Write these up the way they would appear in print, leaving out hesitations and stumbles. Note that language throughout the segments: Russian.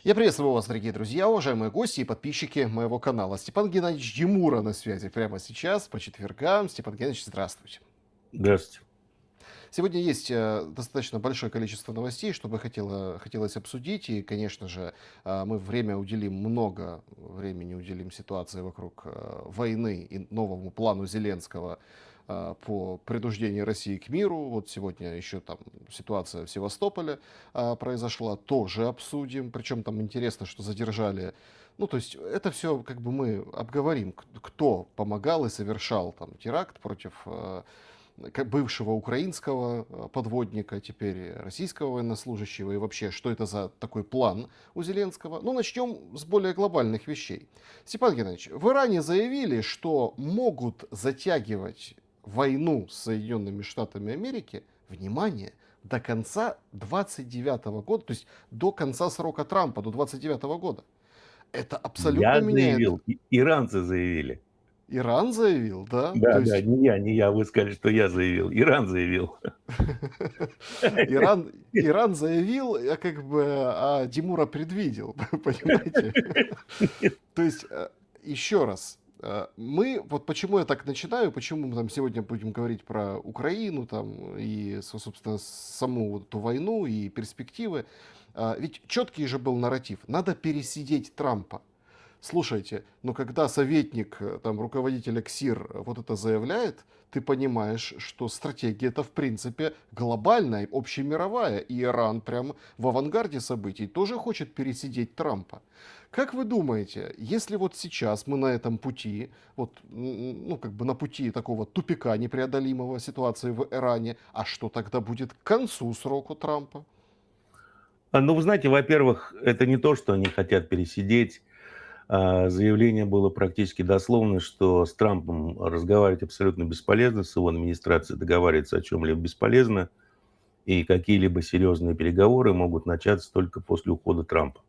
Я приветствую вас, дорогие друзья, уважаемые гости и подписчики моего канала. Степан Геннадьевич Демура на связи прямо сейчас, по четвергам. Степан Геннадьевич, здравствуйте. Здравствуйте. Сегодня есть достаточно большое количество новостей, что бы хотелось обсудить. И, конечно же, мы много времени уделим ситуации вокруг войны и новому плану Зеленского по принуждению России к миру. Вот сегодня еще там ситуация в Севастополе произошла, тоже обсудим. Причем там интересно, что задержали. Ну, то есть это все как бы мы обговорим, кто помогал и совершал там теракт против бывшего украинского подводника, теперь российского военнослужащего, и вообще, что это за такой план у Зеленского. Ну, начнем с более глобальных вещей. Степан Геннадьевич, в Иране заявили, что могут затягивать войну с Соединенными Штатами Америки, внимание, до конца 29 года, то есть до конца срока Трампа, до 29 года. Это абсолютно Я меняет. заявил, иранцы заявили. Иран заявил, да? То Да, да, есть не я, вы сказали, что я заявил. Иран заявил. Иран заявил, а Димура предвидел, понимаете? То есть, еще раз, мы, вот почему я так начинаю, почему мы там сегодня будем говорить про Украину там и, собственно, саму вот эту войну и перспективы, ведь четкий же был нарратив, надо пересидеть Трампа. Слушайте, но когда советник, там, руководителя КСИР вот это заявляет, ты понимаешь, что стратегия это в принципе глобальная, общемировая, и Иран прям в авангарде событий тоже хочет пересидеть Трампа. Как вы думаете, если вот сейчас мы на этом пути, вот, ну, как бы на пути такого тупика непреодолимого ситуации в Иране, а что тогда будет к концу сроку Трампа? Ну, вы знаете, во-первых, это не то, что они хотят пересидеть. Заявление было практически дословно, что с Трампом разговаривать абсолютно бесполезно, с его администрацией договариваться о чем-либо бесполезно, и какие-либо серьезные переговоры могут начаться только после ухода Трампа.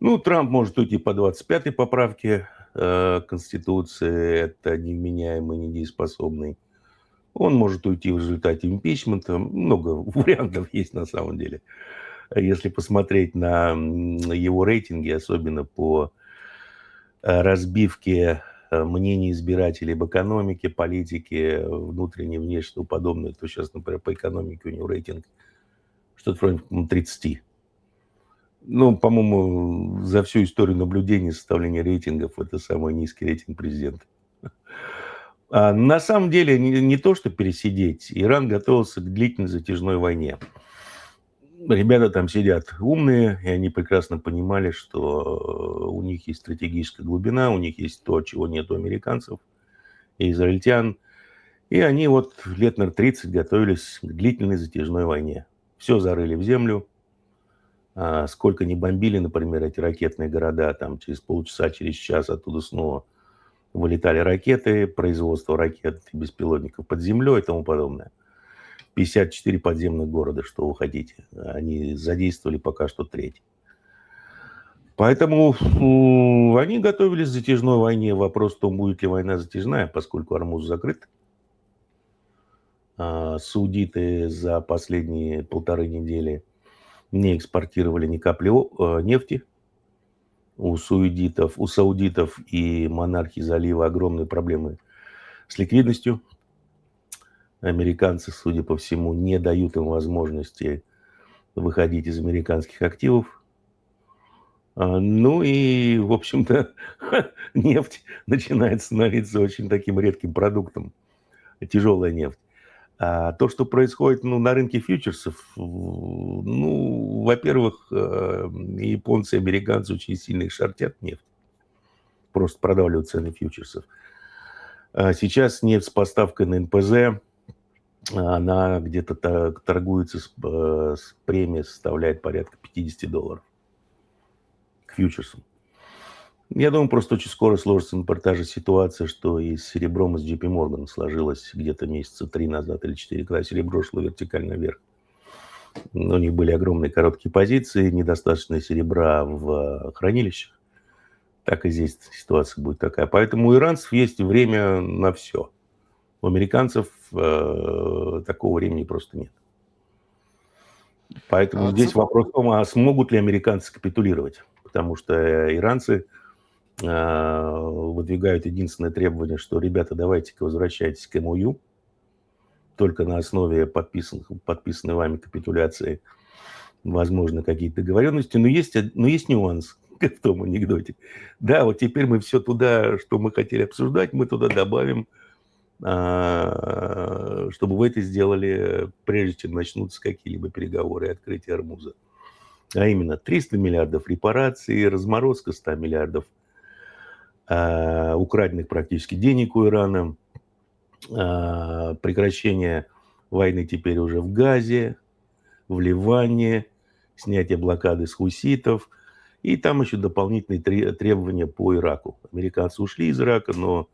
Ну, Трамп может уйти по 25-й поправке Конституции, это невменяемый, недееспособный. Он может уйти в результате импичмента. Много вариантов есть на самом деле. Если посмотреть на его рейтинги, особенно по разбивке мнений избирателей об экономике, политике, внутренней, внешней и тому подобное, то сейчас, например, по экономике у него рейтинг что-то вроде 30. Ну, по-моему, за всю историю наблюдений и составления рейтингов это самый низкий рейтинг президента. На самом деле не то, что пересидеть. Иран готовился к длительной затяжной войне. Ребята там сидят умные, и они прекрасно понимали, что у них есть стратегическая глубина, у них есть то, чего нет у американцев и израильтян. И они вот лет, наверное, 30 готовились к длительной затяжной войне. Все зарыли в землю. Сколько не бомбили, например, эти ракетные города, там через полчаса, через час оттуда снова вылетали ракеты, производство ракет и беспилотников под землей и тому подобное. 54 подземных города, что вы хотите. Они задействовали пока что треть. Поэтому они готовились к затяжной войне. Вопрос в том, будет ли война затяжная, поскольку Ормуз закрыт. Саудиты за последние 1,5 недели не экспортировали ни капли нефти. У саудитов и монархии залива огромные проблемы с ликвидностью. Американцы, судя по всему, не дают им возможности выходить из американских активов. Ну и, в общем-то, нефть начинает становиться очень таким редким продуктом. Тяжелая нефть. А то, что происходит на рынке фьючерсов, ну, во-первых, японцы и американцы очень сильно их шортят нефть. Просто продавливают цены фьючерсов. Сейчас нефть с поставкой на НПЗ, она где-то торгуется с премией, составляет порядка $50 к фьючерсам. Я думаю, просто очень скоро сложится на та же ситуация, что и с серебром из JP Morgan сложилось где-то месяца 3 назад или 4, когда серебро шло вертикально вверх. У них были огромные короткие позиции, недостаточно серебра в хранилищах. Так и здесь ситуация будет такая. Поэтому у иранцев есть время на все. У американцев такого времени просто нет. Поэтому здесь Ци- вопрос в том, а смогут ли американцы капитулировать? Потому что иранцы выдвигают единственное требование, что, ребята, давайте-ка возвращайтесь к МОЮ, только на основе подписанной вами капитуляции возможно какие-то договоренности, но есть нюанс, как в том анекдоте. Да, вот теперь мы все туда, что мы хотели обсуждать, мы туда добавим, чтобы вы это сделали, прежде чем начнутся какие-либо переговоры и открытие Армуза. А именно 300 миллиардов репараций, разморозка 100 миллиардов украденных практически денег у Ирана, прекращение войны теперь уже в Газе, в Ливане, снятие блокады с хуситов, и там еще дополнительные требования по Ираку. Американцы ушли из Ирака, но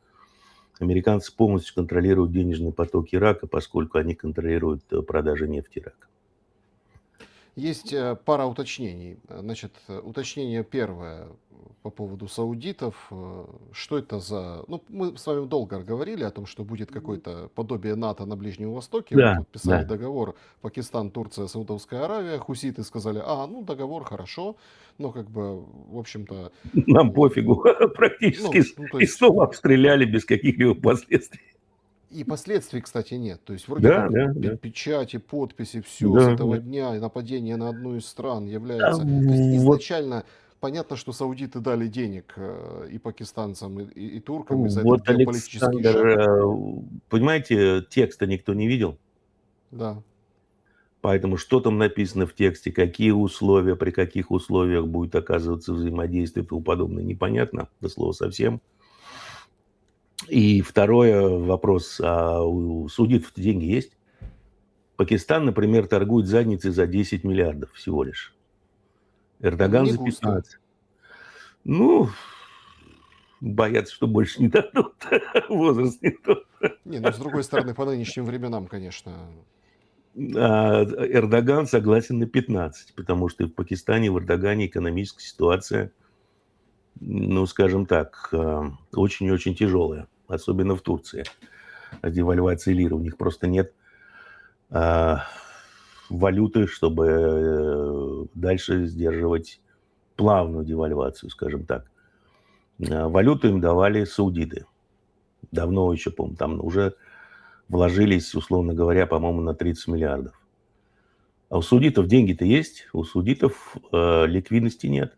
американцы полностью контролируют денежный поток Ирака, поскольку они контролируют продажи нефти Ирака. Есть пара уточнений. Значит, уточнение первое по поводу саудитов. Что это за... Ну, мы с вами долго говорили о том, что будет какое-то подобие НАТО на Ближнем Востоке. Вот Да, подписали да. договор Пакистан, Турция, Саудовская Аравия. Хуситы сказали, ну договор хорошо, но как бы, в общем-то, Нам пофигу практически. ну, то И есть снова обстреляли без каких-либо последствий. и последствий, кстати, нет. То есть вроде Да, как да, да. печати, подписи, все с Да, этого да. дня, и нападение на одну из стран А является... То есть вот, изначально понятно, что саудиты дали денег и пакистанцам, и туркам, и за этот вот, геополитический Александр, шаг. понимаете, текста никто не видел, Да. поэтому что там написано в тексте, какие условия, при каких условиях будет оказываться взаимодействие и тому подобное, непонятно, до слова совсем. И второе вопрос, а у судитов деньги есть? Пакистан, например, торгует задницей за 10 миллиардов всего лишь. Эрдоган Не за густо. 15. Ну, боятся, что больше не дадут. Возраст не тот. Не, ну с другой стороны, по нынешним временам, конечно. А Эрдоган согласен на 15, потому что в Пакистане, в Эрдогане экономическая ситуация, ну, скажем так, очень-очень тяжелая, особенно в Турции. Девальвация лиры, у них просто нет валюты, чтобы дальше сдерживать плавную девальвацию, скажем так. Валюту им давали саудиты. Давно еще, по-моему, там уже вложились, условно говоря, по-моему, на 30 миллиардов. А у саудитов деньги-то есть, у саудитов ликвидности нет.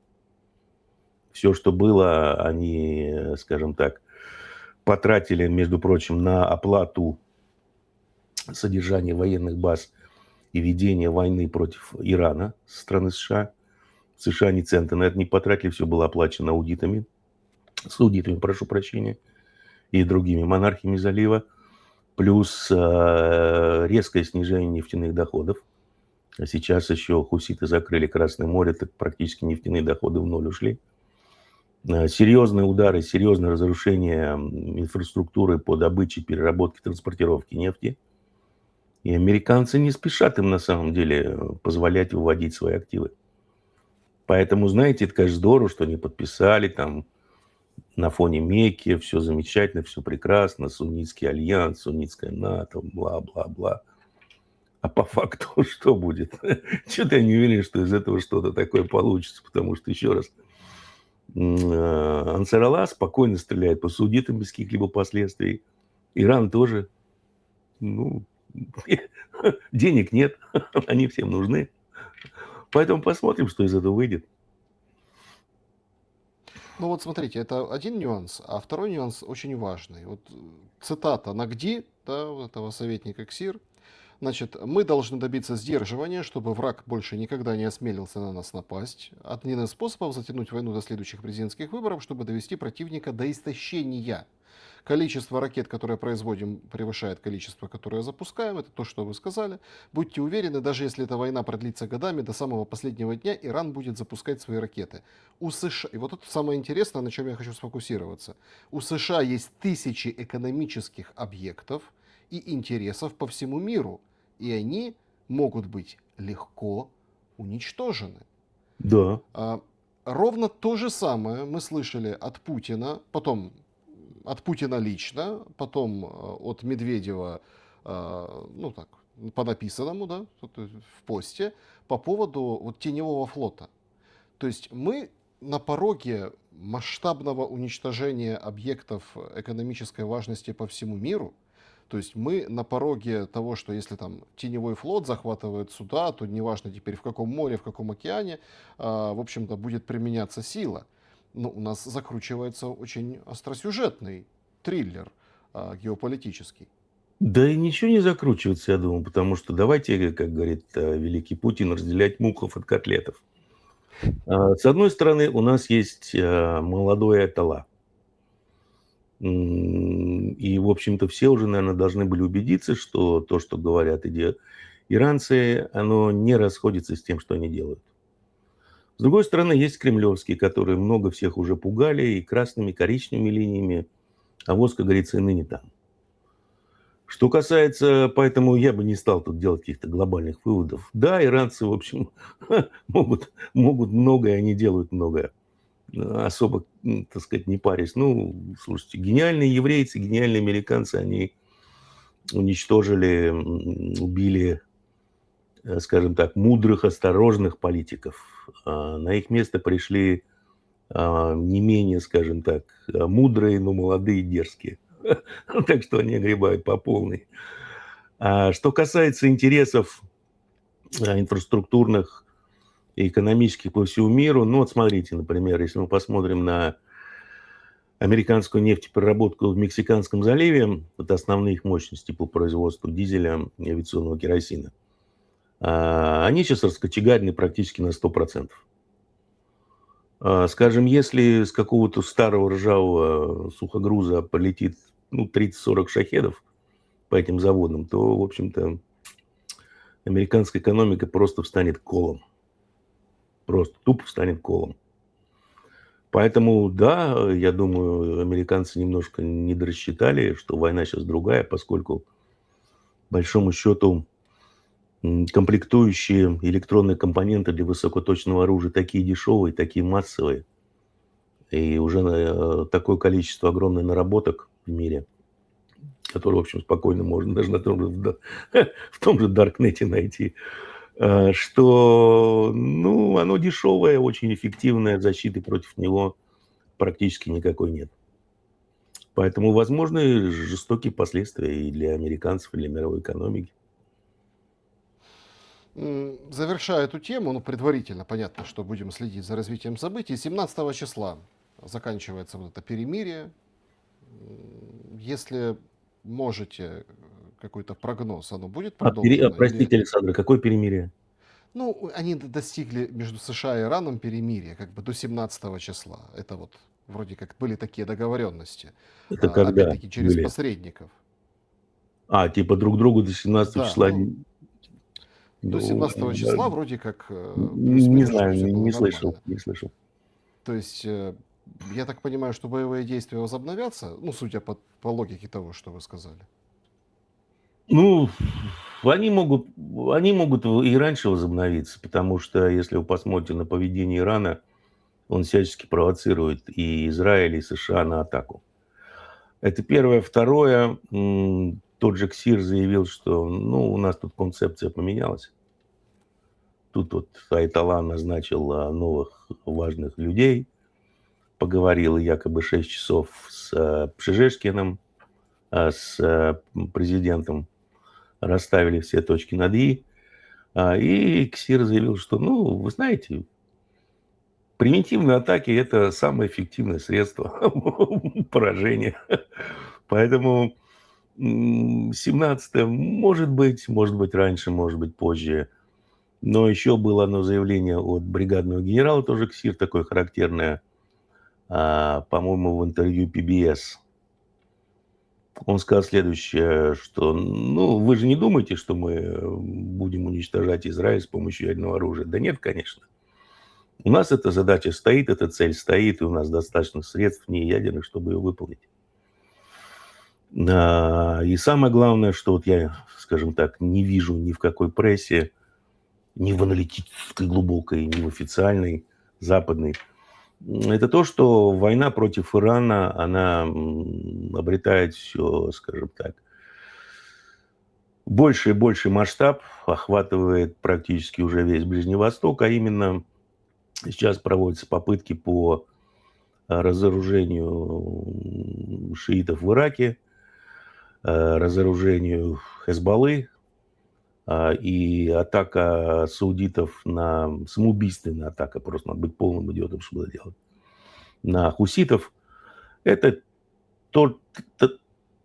Все, что было, они, скажем так, потратили, между прочим, на оплату содержания военных баз и ведения войны против Ирана со стороны США. США ни цента на это не потратили, все было оплачено аудитами, саудитами, прошу прощения, и другими монархиями залива. Плюс резкое снижение нефтяных доходов. А сейчас еще хуситы закрыли Красное море, так практически нефтяные доходы в ноль ушли. Серьезные удары, серьезное разрушение инфраструктуры по добыче, переработке, транспортировке нефти. И американцы не спешат им на самом деле позволять выводить свои активы. Поэтому, знаете, это, конечно, здорово, что они подписали там на фоне Мекки, все замечательно, все прекрасно, суннитский альянс, суннитская НАТО, бла-бла-бла. А по факту что будет? Что-то я не уверен, что из этого что-то такое получится, потому что, еще раз, Ансар Аллах спокойно стреляет по саудитам без каких-либо последствий. Иран тоже. Ну, денег нет, они всем нужны. Поэтому посмотрим, что из этого выйдет. Ну вот смотрите, это один нюанс, а второй нюанс очень важный. Вот цитата Нагди, да, вот этого советника КСИР. Значит, мы должны добиться сдерживания, чтобы враг больше никогда не осмелился на нас напасть. Один из способов затянуть войну до следующих президентских выборов, чтобы довести противника до истощения. Количество ракет, которые производим, превышает количество, которое запускаем. Это то, что вы сказали. Будьте уверены, даже если эта война продлится годами, до самого последнего дня Иран будет запускать свои ракеты. У США, и вот это самое интересное, на чем я хочу сфокусироваться. У США есть тысячи экономических объектов и интересов по всему миру. И они могут быть легко уничтожены. Да. Ровно то же самое мы слышали от Путина, потом от Путина лично, потом от Медведева, ну так, по написанному, да, в посте, по поводу вот теневого флота. То есть мы на пороге масштабного уничтожения объектов экономической важности по всему миру. То есть мы на пороге того, что если там теневой флот захватывает суда, то неважно теперь в каком море, в каком океане, в общем-то, будет применяться сила. Но у нас закручивается очень остросюжетный триллер геополитический. Да и ничего не закручивается, я думаю, потому что давайте, как говорит великий Путин, разделять мухов от котлетов. С одной стороны, у нас есть молодой Айтала. И, в общем-то, все уже, наверное, должны были убедиться, что то, что говорят иранцы, оно не расходится с тем, что они делают. С другой стороны, есть кремлевские, которые много всех уже пугали и красными, и коричневыми линиями, а воз, как говорится, и ныне там. Что касается, поэтому я бы не стал тут делать каких-то глобальных выводов. Да, иранцы, в общем, могут многое, они делают многое. Особо, так сказать, не парясь. Ну, слушайте, гениальные еврейцы, гениальные американцы, они уничтожили, убили, скажем так, мудрых, осторожных политиков. На их место пришли не менее, скажем так, мудрые, но молодые, дерзкие. Так что они огребают по полной. Что касается интересов инфраструктурных и экономических по всему миру, ну вот смотрите, например, если мы посмотрим на американскую нефтепереработку в Мексиканском заливе, это основные их мощности по производству дизеля и авиационного керосина, они сейчас раскочегарены практически на 100%. Скажем, если с какого-то старого ржавого сухогруза полетит 30-40 шахедов по этим заводам, то, в общем-то, американская экономика просто встанет колом. Просто тупо встанет колом. Поэтому, да, я думаю, американцы немножко недорассчитали, что война сейчас другая, поскольку, по большому счету, комплектующие электронные компоненты для высокоточного оружия такие дешевые, такие массовые, и уже такое количество огромных наработок в мире, которые, в общем, спокойно можно даже в том же Даркнете найти, что, оно дешевое, очень эффективное, защиты против него практически никакой нет. Поэтому возможны жестокие последствия и для американцев, и для мировой экономики. Завершая эту тему, предварительно понятно, что будем следить за развитием событий. 17 числа заканчивается вот это перемирие. Если можете какой-то прогноз, оно будет продолжено? Простите, Александр, какое перемирие? Они достигли между США и Ираном перемирия как бы до 17 числа. Это вот вроде как были такие договоренности. Это когда Опять-таки через были? посредников. Типа друг другу до 17 Да, числа. до 17 числа вроде как Не плюс-минус, что знаю, все было не слышал, нормально. не слышал. То есть, я так понимаю, что боевые действия возобновятся, судя по логике того, что вы сказали. Они могут и раньше возобновиться, потому что, если вы посмотрите на поведение Ирана, он всячески провоцирует и Израиль, и США на атаку. Это первое. Второе, тот же КСИР заявил, что у нас тут концепция поменялась. Тут вот Айтала назначил новых важных людей, поговорил якобы 6 часов с Пшижешкиным, с президентом, расставили все точки над «и». И КСИР заявил, что, вы знаете, примитивные атаки – это самое эффективное средство поражения. Поэтому 17-е может быть раньше, может быть позже. Но еще было одно заявление от бригадного генерала, тоже КСИР, такое характерное, по-моему, в интервью PBS. Он сказал следующее, что, вы же не думаете, что мы будем уничтожать Израиль с помощью ядерного оружия? Да нет, конечно. У нас эта задача стоит, эта цель стоит, и у нас достаточно средств неядерных, чтобы ее выполнить. И самое главное, что вот я, скажем так, не вижу ни в какой прессе, ни в аналитической глубокой, ни в официальной западной, это то, что война против Ирана, она обретает все, скажем так, Больше и больше масштаб охватывает практически уже весь Ближний Восток, а именно сейчас проводятся попытки по разоружению шиитов в Ираке, разоружению Хезболлы, и атака саудитов самоубийственная атака, просто надо быть полным идиотом, чтобы это делать, на хуситов. Это то- то-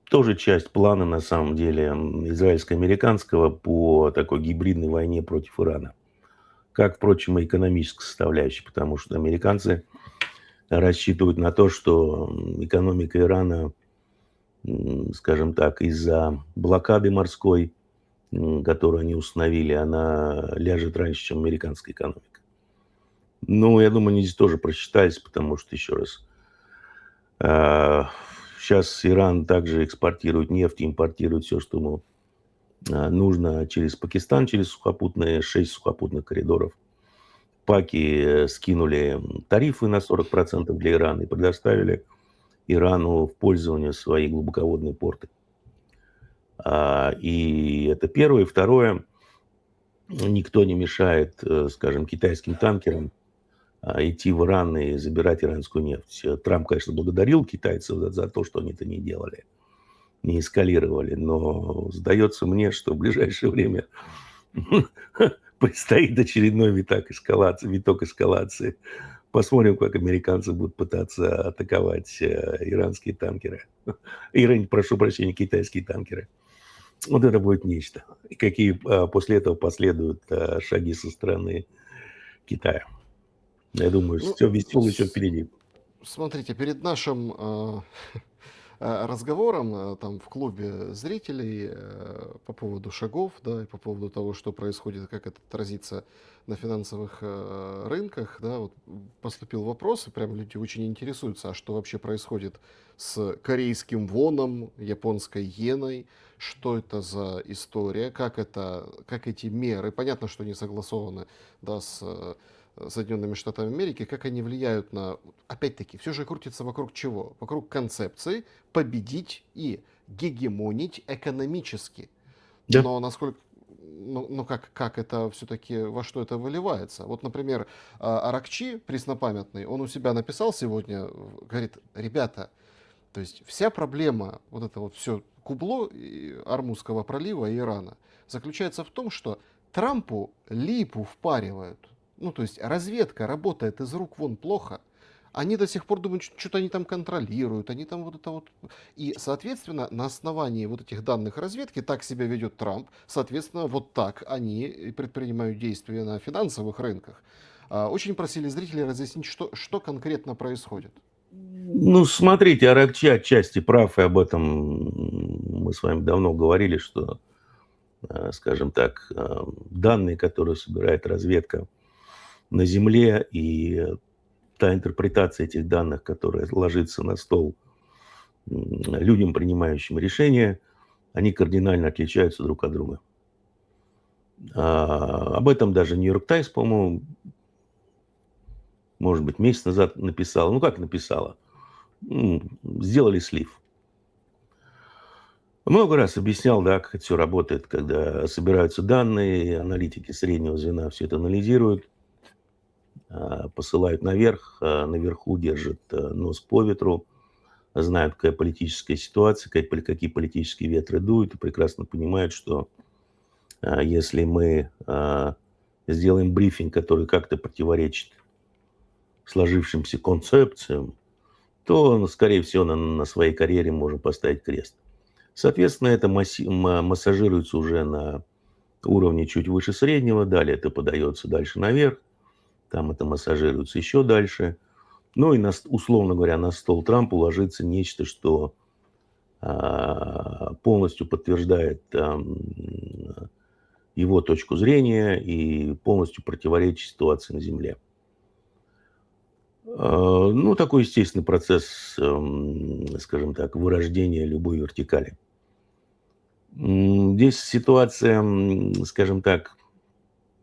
тоже часть плана, на самом деле, израильско-американского по такой гибридной войне против Ирана. Как, впрочем, и экономическая составляющая, потому что американцы рассчитывают на то, что экономика Ирана, скажем так, из-за блокады морской, которую они установили, она ляжет раньше, чем американская экономика. Ну, я думаю, они здесь тоже просчитались, потому что, еще раз, сейчас Иран также экспортирует нефть, импортирует все, что ему нужно через Пакистан, через 6 сухопутных коридоров. Паки скинули тарифы на 40% для Ирана и предоставили Ирану в пользование свои глубоководные порты. И это первое. Второе, никто не мешает, скажем, китайским танкерам идти в Иран и забирать иранскую нефть. Трамп, конечно, благодарил китайцев за то, что они это не делали, не эскалировали, но сдается мне, что в ближайшее время предстоит очередной виток эскалации. Посмотрим, как американцы будут пытаться атаковать иранские танкеры. Прошу прощения, китайские танкеры. Вот это будет нечто. И какие после этого последуют шаги со стороны Китая. Я думаю, Ну, все веселое еще впереди. смотрите, перед нашим разговором там в клубе зрителей по поводу шагов, да, и по поводу того, что происходит, как это отразится на финансовых рынках, да, вот поступил вопрос, и прям люди очень интересуются, а что вообще происходит с корейским воном, японской иеной, что это за история, как эти меры, понятно, что они согласованы, да, с Соединенными Штатами Америки, как они влияют на... Опять-таки, все же крутится вокруг чего? Вокруг концепции победить и гегемонить экономически. Да. Но насколько... Ну как это все-таки, во что это выливается? Вот, например, Аракчи, преснопамятный, он у себя написал сегодня, говорит, ребята, то есть вся проблема, вот это вот все кубло Армузского пролива и Ирана, заключается в том, что Трампу липу впаривают. Ну, то есть разведка работает из рук вон плохо. Они до сих пор думают, что-то они там контролируют, они там вот это вот... И, соответственно, на основании вот этих данных разведки так себя ведет Трамп, соответственно, вот так они и предпринимают действия на финансовых рынках. Очень просили зрителей разъяснить, что конкретно происходит. Ну, смотрите, Аракчи отчасти прав, и об этом мы с вами давно говорили, что, скажем так, данные, которые собирает разведка на Земле, и та интерпретация этих данных, которая ложится на стол людям, принимающим решения, они кардинально отличаются друг от друга. Об этом даже Нью-Йорк Таймс, по-моему, может быть, месяц назад написала. Ну, как написала? Сделали слив. Много раз объяснял, да, как это все работает, когда собираются данные, аналитики среднего звена все это анализируют, посылают наверх, наверху держат нос по ветру, знают, какая политическая ситуация, какие политические ветры дуют, и прекрасно понимают, что если мы сделаем брифинг, который как-то противоречит сложившимся концепциям, то, скорее всего, на своей карьере можем поставить крест. Соответственно, это массажируется уже на уровне чуть выше среднего, далее это подается дальше наверх, там это массажируется еще дальше. Ну и, условно говоря, на стол Трампа ложится нечто, что полностью подтверждает его точку зрения и полностью противоречит ситуации на Земле. Ну, такой естественный процесс, скажем так, вырождения любой вертикали. Здесь ситуация, скажем так,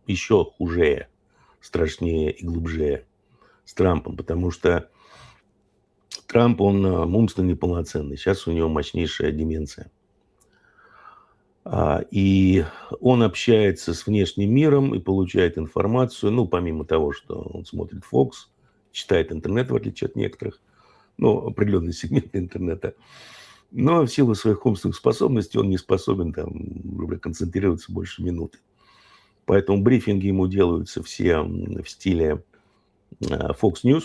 еще хуже, страшнее и глубже с Трампом, потому что Трамп, он умственно неполноценный. Сейчас у него мощнейшая деменция. И он общается с внешним миром и получает информацию, ну, помимо того, что он смотрит Fox, читает интернет, в отличие от некоторых, ну, определенный сегмент интернета. Но в силу своих умственных способностей он не способен там концентрироваться больше минуты. Поэтому брифинги ему делаются все в стиле Fox News.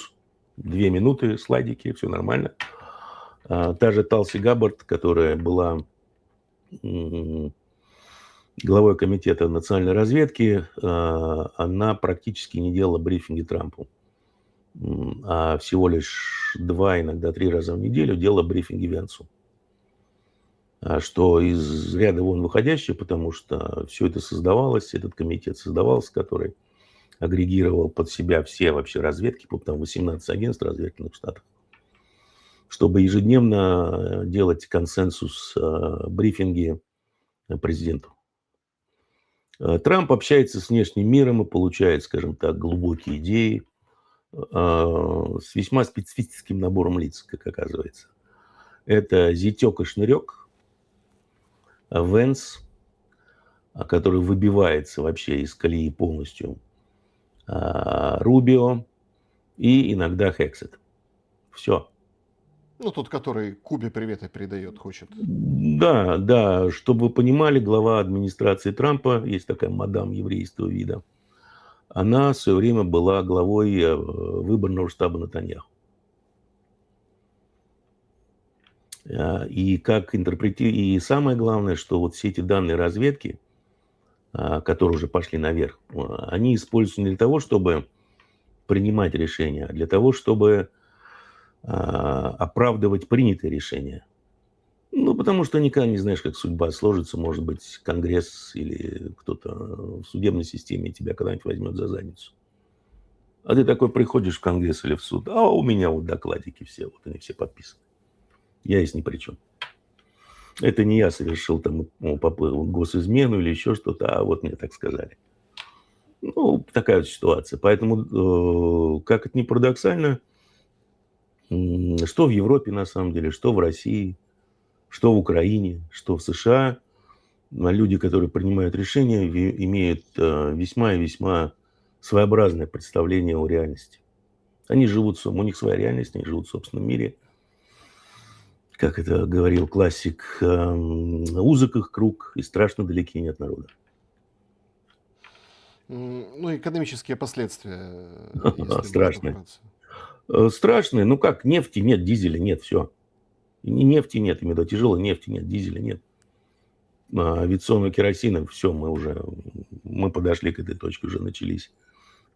2 минуты, слайдики, все нормально. Та же Талси Габбард, которая была главой комитета национальной разведки, она практически не делала брифинги Трампу. А всего лишь 2, иногда 3 раза в неделю делала брифинги Венсу. Что из ряда вон выходящее, потому что все это создавалось, этот комитет создавался, который агрегировал под себя все вообще разведки, там 18 агентств разведывательных в Штатах, чтобы ежедневно делать консенсус, брифинги президенту. Трамп общается с внешним миром и получает, скажем так, глубокие идеи с весьма специфическим набором лиц, как оказывается. Это зятек и шнырек, Венс, который выбивается вообще из колеи полностью, Рубио и иногда Хексет. Все. Ну, тот, который Кубе приветы передает, хочет. Да, да, чтобы вы понимали, глава администрации Трампа, есть такая мадам еврейского вида, она в свое время была главой выборного штаба Нетаньяху. И как и самое главное, что вот все эти данные разведки, которые уже пошли наверх, они используются не для того, чтобы принимать решения, а для того, чтобы оправдывать принятые решения. Ну, потому что никогда не знаешь, как судьба сложится. Может быть, Конгресс или кто-то в судебной системе тебя когда-нибудь возьмет за задницу. А ты такой приходишь в Конгресс или в суд, а у меня вот докладики все, вот они все подписаны. Я здесь ни при чем. Это не я совершил там госизмену или еще что-то, а вот мне так сказали. Ну, такая вот ситуация. Поэтому, как это ни парадоксально, что в Европе на самом деле, что в России, что в Украине, что в США, люди, которые принимают решения, имеют весьма и весьма своеобразное представление о реальности. Они живут, у них своя реальность, они живут в собственном мире. Как это говорил классик, узок их круг и страшно далеки они от народа. Ну, экономические последствия, если Страшные. разобраться. Страшные, ну как, нефти нет, дизеля нет, все. Нефти нет, именно тяжелой нефти нет, дизеля нет. Авиационного керосина, все, мы подошли к этой точке, уже начались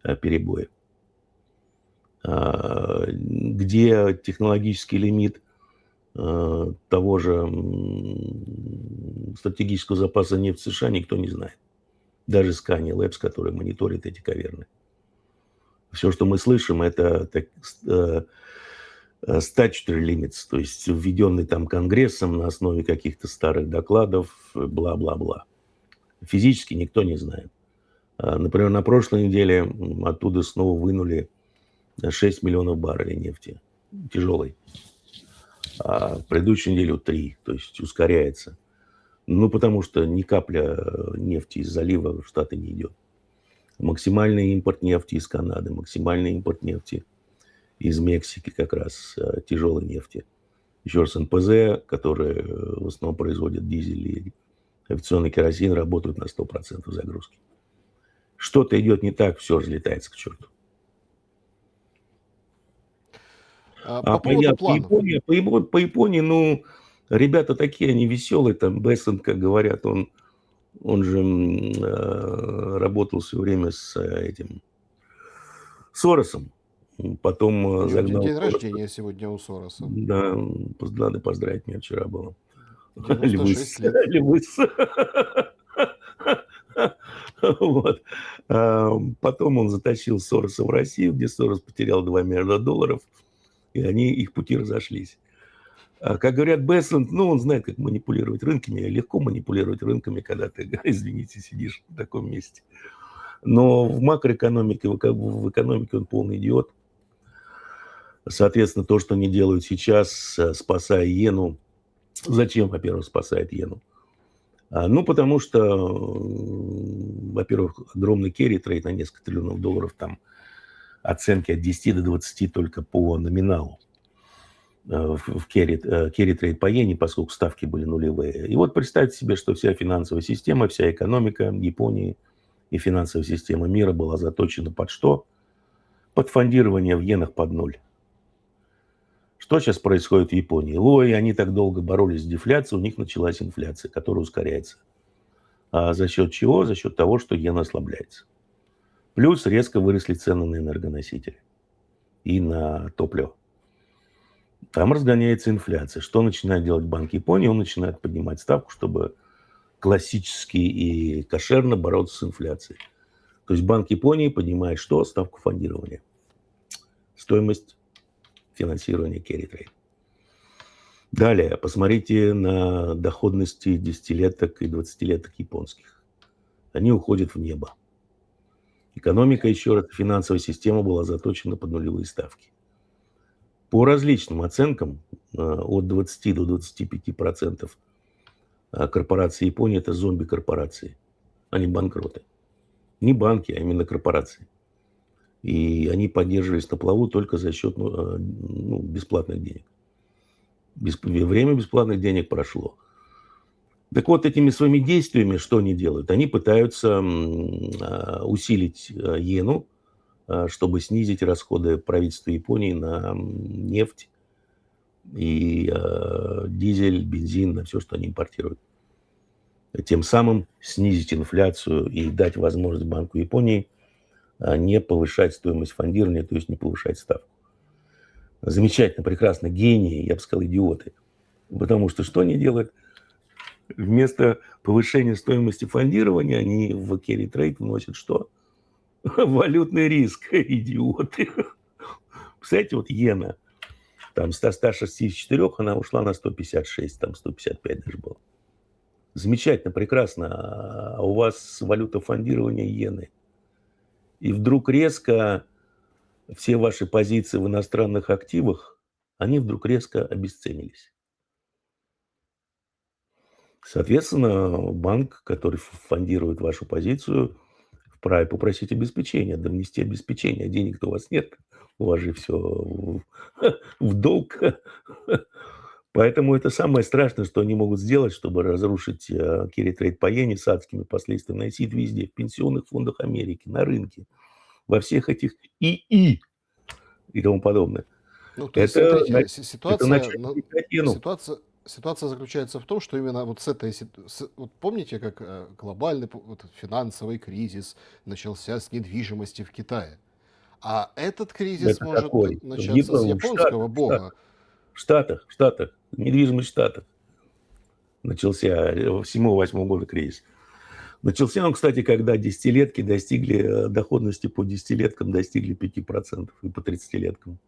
перебои. Где технологический лимит того же стратегического запаса нефти США, никто не знает. Даже Scania Labs, который мониторит эти каверны. Все, что мы слышим, это statutory limits, то есть введенный там Конгрессом на основе каких-то старых докладов, бла-бла-бла. Физически никто не знает. Например, на прошлой неделе оттуда снова вынули 6 миллионов баррелей нефти тяжелой. А в предыдущую неделю 3, то есть ускоряется. Ну, потому что ни капля нефти из залива в Штаты не идет. Максимальный импорт нефти из Канады, максимальный импорт нефти из Мексики, как раз тяжелой нефти. Еще раз, НПЗ, которые в основном производят дизель и авиационный керосин, работают на 100% загрузки. Что-то идет не так, все разлетается к черту. По поводу планов. По Японии, ну, ребята такие, они веселые, там, Бессен, как говорят, он же работал все время с этим Соросом. Потом загнал... День рождения сегодня у Сороса. Да, надо поздравить, меня вчера было. 96 лет. Левыс. Вот. Потом он затащил Сороса в Россию, где Сорос потерял $2 миллиарда, и их пути разошлись. Как говорят, Бессент, ну, он знает, как манипулировать рынками. Легко манипулировать рынками, когда ты, извините, сидишь в таком месте. Но в макроэкономике, в экономике он полный идиот. Соответственно, то, что они делают сейчас, спасая иену. Зачем, во-первых, спасает иену? Ну, потому что, во-первых, огромный carry трейд на несколько триллионов долларов, там оценки от 10 до 20 только по номиналу в carry трейд по иене, поскольку ставки были нулевые. И вот представьте себе, что вся финансовая система, вся экономика Японии и финансовая система мира была заточена под что? Под фондирование в иенах под ноль. Что сейчас происходит в Японии? Ой, они так долго боролись с дефляцией, у них началась инфляция, которая ускоряется. А за счет чего? За счет того, что иена ослабляется. Плюс резко выросли цены на энергоносители и на топливо. Там разгоняется инфляция. Что начинает делать Банк Японии? Он начинает поднимать ставку, чтобы классически и кошерно бороться с инфляцией. То есть Банк Японии поднимает что? Ставку фондирования. Стоимость финансирования carry trade. Далее, посмотрите на доходности 10-леток и 20-леток японских. Они уходят в небо. Экономика, еще раз, финансовая система была заточена под нулевые ставки. По различным оценкам, от 20 до 25% корпораций Японии – это зомби-корпорации. Они банкроты. Не банки, а именно корпорации. И они поддерживались на плаву только за счет бесплатных денег. Время бесплатных денег прошло. Так вот, этими своими действиями что они делают? Они пытаются усилить иену, чтобы снизить расходы правительства Японии на нефть и дизель, бензин, на все, что они импортируют. Тем самым снизить инфляцию и дать возможность Банку Японии не повышать стоимость фондирования, то есть не повышать ставку. Замечательно, прекрасно, гении, я бы сказал, идиоты. Потому что что они делают? Вместо повышения стоимости фондирования они в carry trade вносят что? Валютный риск, идиоты. Представляете, вот иена, там со 164 она ушла на 156, там 155 даже было. Замечательно, прекрасно. А у вас валюта фондирования иены. И вдруг резко все ваши позиции в иностранных активах, они вдруг резко обесценились. Соответственно, банк, который фондирует вашу позицию, вправе попросить обеспечения, да внести обеспечение. Денег-то у вас нет, у вас же все в долг. Поэтому это самое страшное, что они могут сделать, чтобы разрушить carry trade по иене с адскими последствиями. Носить везде, в пенсионных фондах Америки, на рынке, во всех этих ИИ и тому подобное. Ну, то есть, Это, смотрите, это ситуация, начать иену. ситуация заключается в том, что именно вот с этой, вот помните, как глобальный вот, финансовый кризис начался с недвижимости в Китае? А этот кризис Это может какой? начаться с В Штатах, японского бога. в Штатах, недвижимость в Штатах начался 7-8 года кризис. Начался он, кстати, когда десятилетки достигли, доходности по десятилеткам достигли 5% и по 30-леткам.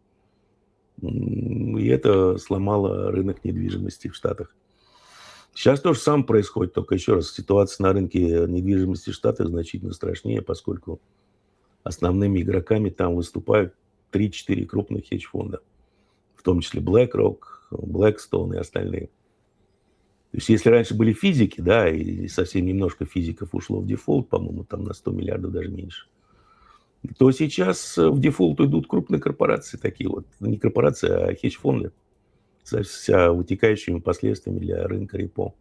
И это сломало рынок недвижимости в Штатах. Сейчас то же самое происходит, только еще раз, ситуация на рынке недвижимости в Штатах значительно страшнее, поскольку основными игроками там выступают 3-4 крупных хедж-фонда, в том числе BlackRock, Blackstone и остальные. То есть если раньше были физики, да, и совсем немножко физиков ушло в дефолт, по-моему, там на 100 миллиардов даже меньше, то сейчас в дефолт идут крупные корпорации такие вот. Не корпорации, а хедж-фонды со вытекающими последствиями для рынка репо.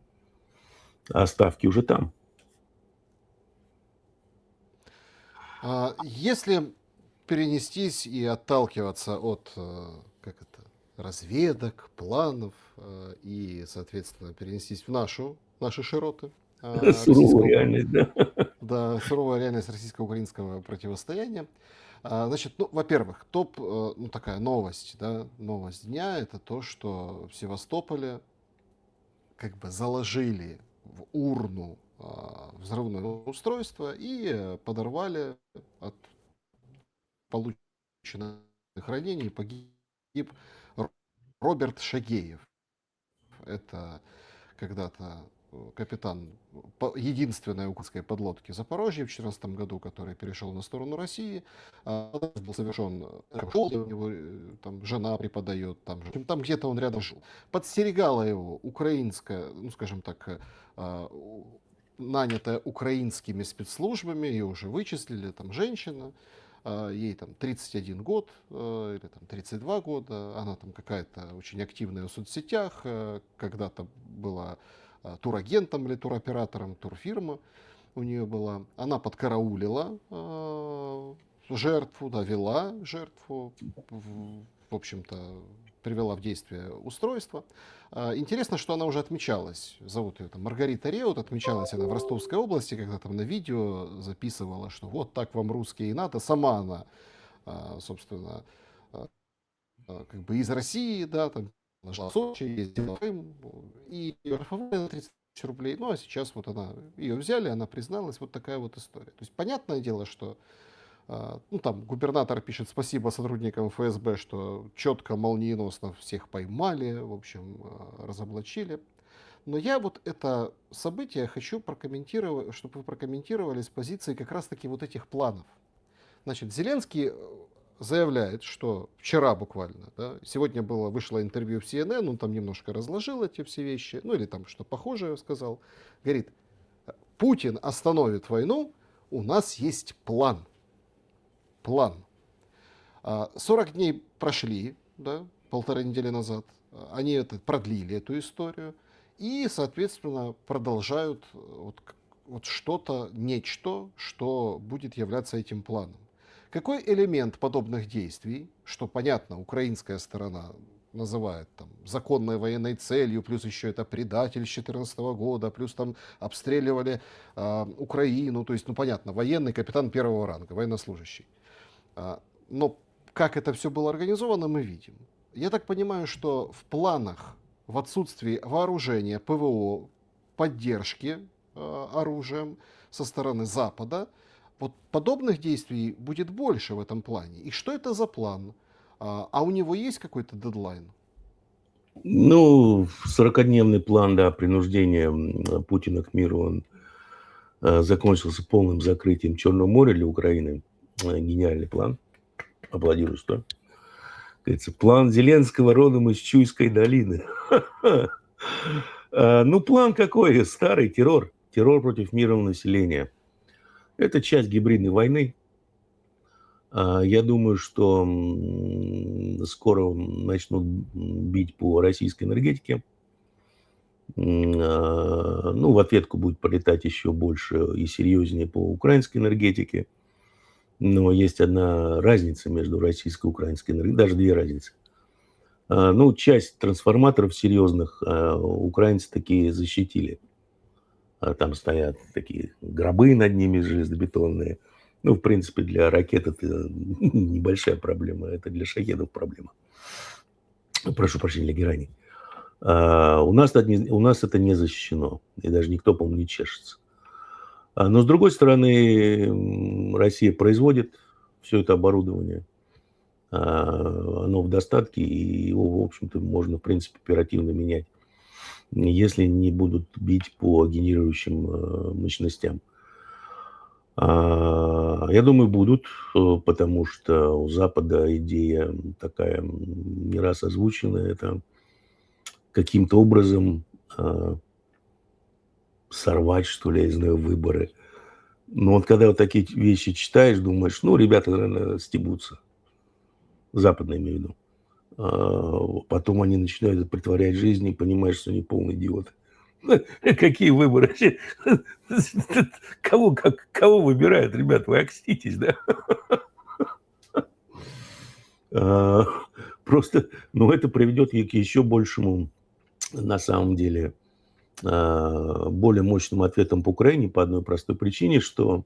А ставки уже там. Если перенестись и отталкиваться от как это, разведок, планов и, соответственно, перенестись в наши широты Суровая российского, реальность, да. да, суровая реальность российско-украинского противостояния. Значит, ну, во-первых, ну, такая новость, да, новость дня, это то, что в Севастополе как бы заложили в урну взрывное устройство и подорвали от полученных ранений, погиб Роберт Шагеев. Это когда-то капитан единственной украинской подлодки «Запорожье» в 2014 году, который перешел на сторону России. Был совершен школе, у него там жена преподает, там где-то он рядом жил. Подстерегала его украинская, ну скажем так, нанятая украинскими спецслужбами, ее уже вычислили, там женщина, ей там 31 год или там 32 года, она там какая-то очень активная в соцсетях, когда-то была турагентом или туроператором, турфирма у нее была. Она подкараулила жертву, довела жертву, в общем-то, привела в действие устройство. Интересно, что она уже отмечалась, зовут ее там Маргарита Реут, отмечалась она в Ростовской области, когда там на видео записывала, что вот так вам русские и надо. Сама она, собственно, как бы из России, да, там жила в Сочи, ездила в Крым, и ее оштрафовали на 30 тысяч рублей. Ну, а сейчас вот она, ее взяли, она призналась, вот такая вот история. То есть, понятное дело, что ну, там губернатор пишет спасибо сотрудникам ФСБ, что четко, молниеносно всех поймали, в общем, разоблачили. Но я вот это событие хочу прокомментировать, чтобы вы прокомментировали с позиции как раз-таки вот этих планов. Значит, Зеленский заявляет, что вчера буквально, да, сегодня вышло интервью в CNN, он там немножко разложил эти все вещи, ну или там что похожее сказал. Говорит, Путин остановит войну, у нас есть план. План. 40 дней прошли, да, 1,5 недели назад. Они продлили эту историю и, соответственно, продолжают вот что-то, нечто, что будет являться этим планом. Какой элемент подобных действий, что, понятно, украинская сторона называет там законной военной целью, плюс еще это предатель с 2014 года, плюс там обстреливали Украину, то есть, ну понятно, военный капитан первого ранга, военнослужащий. Но как это все было организовано, мы видим. Я так понимаю, что в планах, в отсутствии вооружения, ПВО, поддержки оружием со стороны Запада, вот подобных действий будет больше в этом плане. И что это за план? А у него есть какой-то дедлайн? Ну, 40-дневный план, да, принуждения Путина к миру, он закончился полным закрытием Черного моря для Украины. Гениальный план. Аплодирую, что? Говорится, план Зеленского родом из Чуйской долины. Ну, план какой? Старый террор. Террор против мирного населения. Это часть гибридной войны. Я думаю, что скоро начнут бить по российской энергетике. Ну, в ответку будет прилетать еще больше и серьезнее по украинской энергетике. Но есть одна разница между российской и украинской энергетикой, даже две разницы. Ну, часть трансформаторов серьезных украинцы такие защитили. Там стоят такие гробы над ними железобетонные. Ну, в принципе, для ракет это небольшая проблема, это для шахедов проблема. Прошу прощения, для гераний. У нас это не защищено, и даже никто, по-моему, не чешется. Но, с другой стороны, Россия производит все это оборудование. Оно в достатке, и его, в общем-то, можно, в принципе, оперативно менять, если не будут бить по генерирующим мощностям. Я думаю, будут, потому что у Запада идея такая не раз озвученная, это каким-то образом сорвать, что ли, я не знаю, выборы. Но вот когда вот такие вещи читаешь, думаешь, ну, ребята, наверное, стебутся. Западные, имею в виду. Потом они начинают притворять жизнь и понимаешь, что они полные идиоты. Какие выборы? Кого выбирают, ребят? Вы окститесь, да? Просто, ну, это приведет к еще большему, на самом деле, более мощным ответом по Украине по одной простой причине, что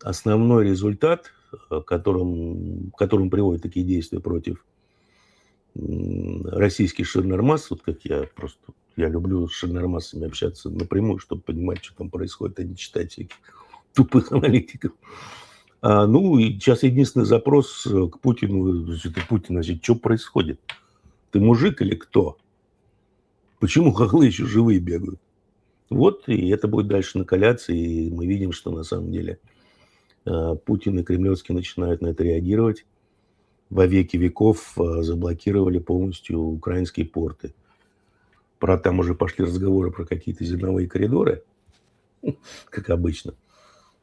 основной результат, которым приводят такие действия против российских ширнормасс, вот как я люблю с ширнормассами общаться напрямую, чтобы понимать, что там происходит, а не читать всяких тупых аналитиков. Ну, и сейчас единственный запрос к Путину, это Путин, значит, что происходит? Ты мужик или кто? Почему хохлы еще живые бегают? Вот, и это будет дальше накаляться, и мы видим, что на самом деле Путин и Кремлевский начинают на это реагировать. Во веки веков заблокировали полностью украинские порты. Там уже пошли разговоры про какие-то зерновые коридоры, как обычно.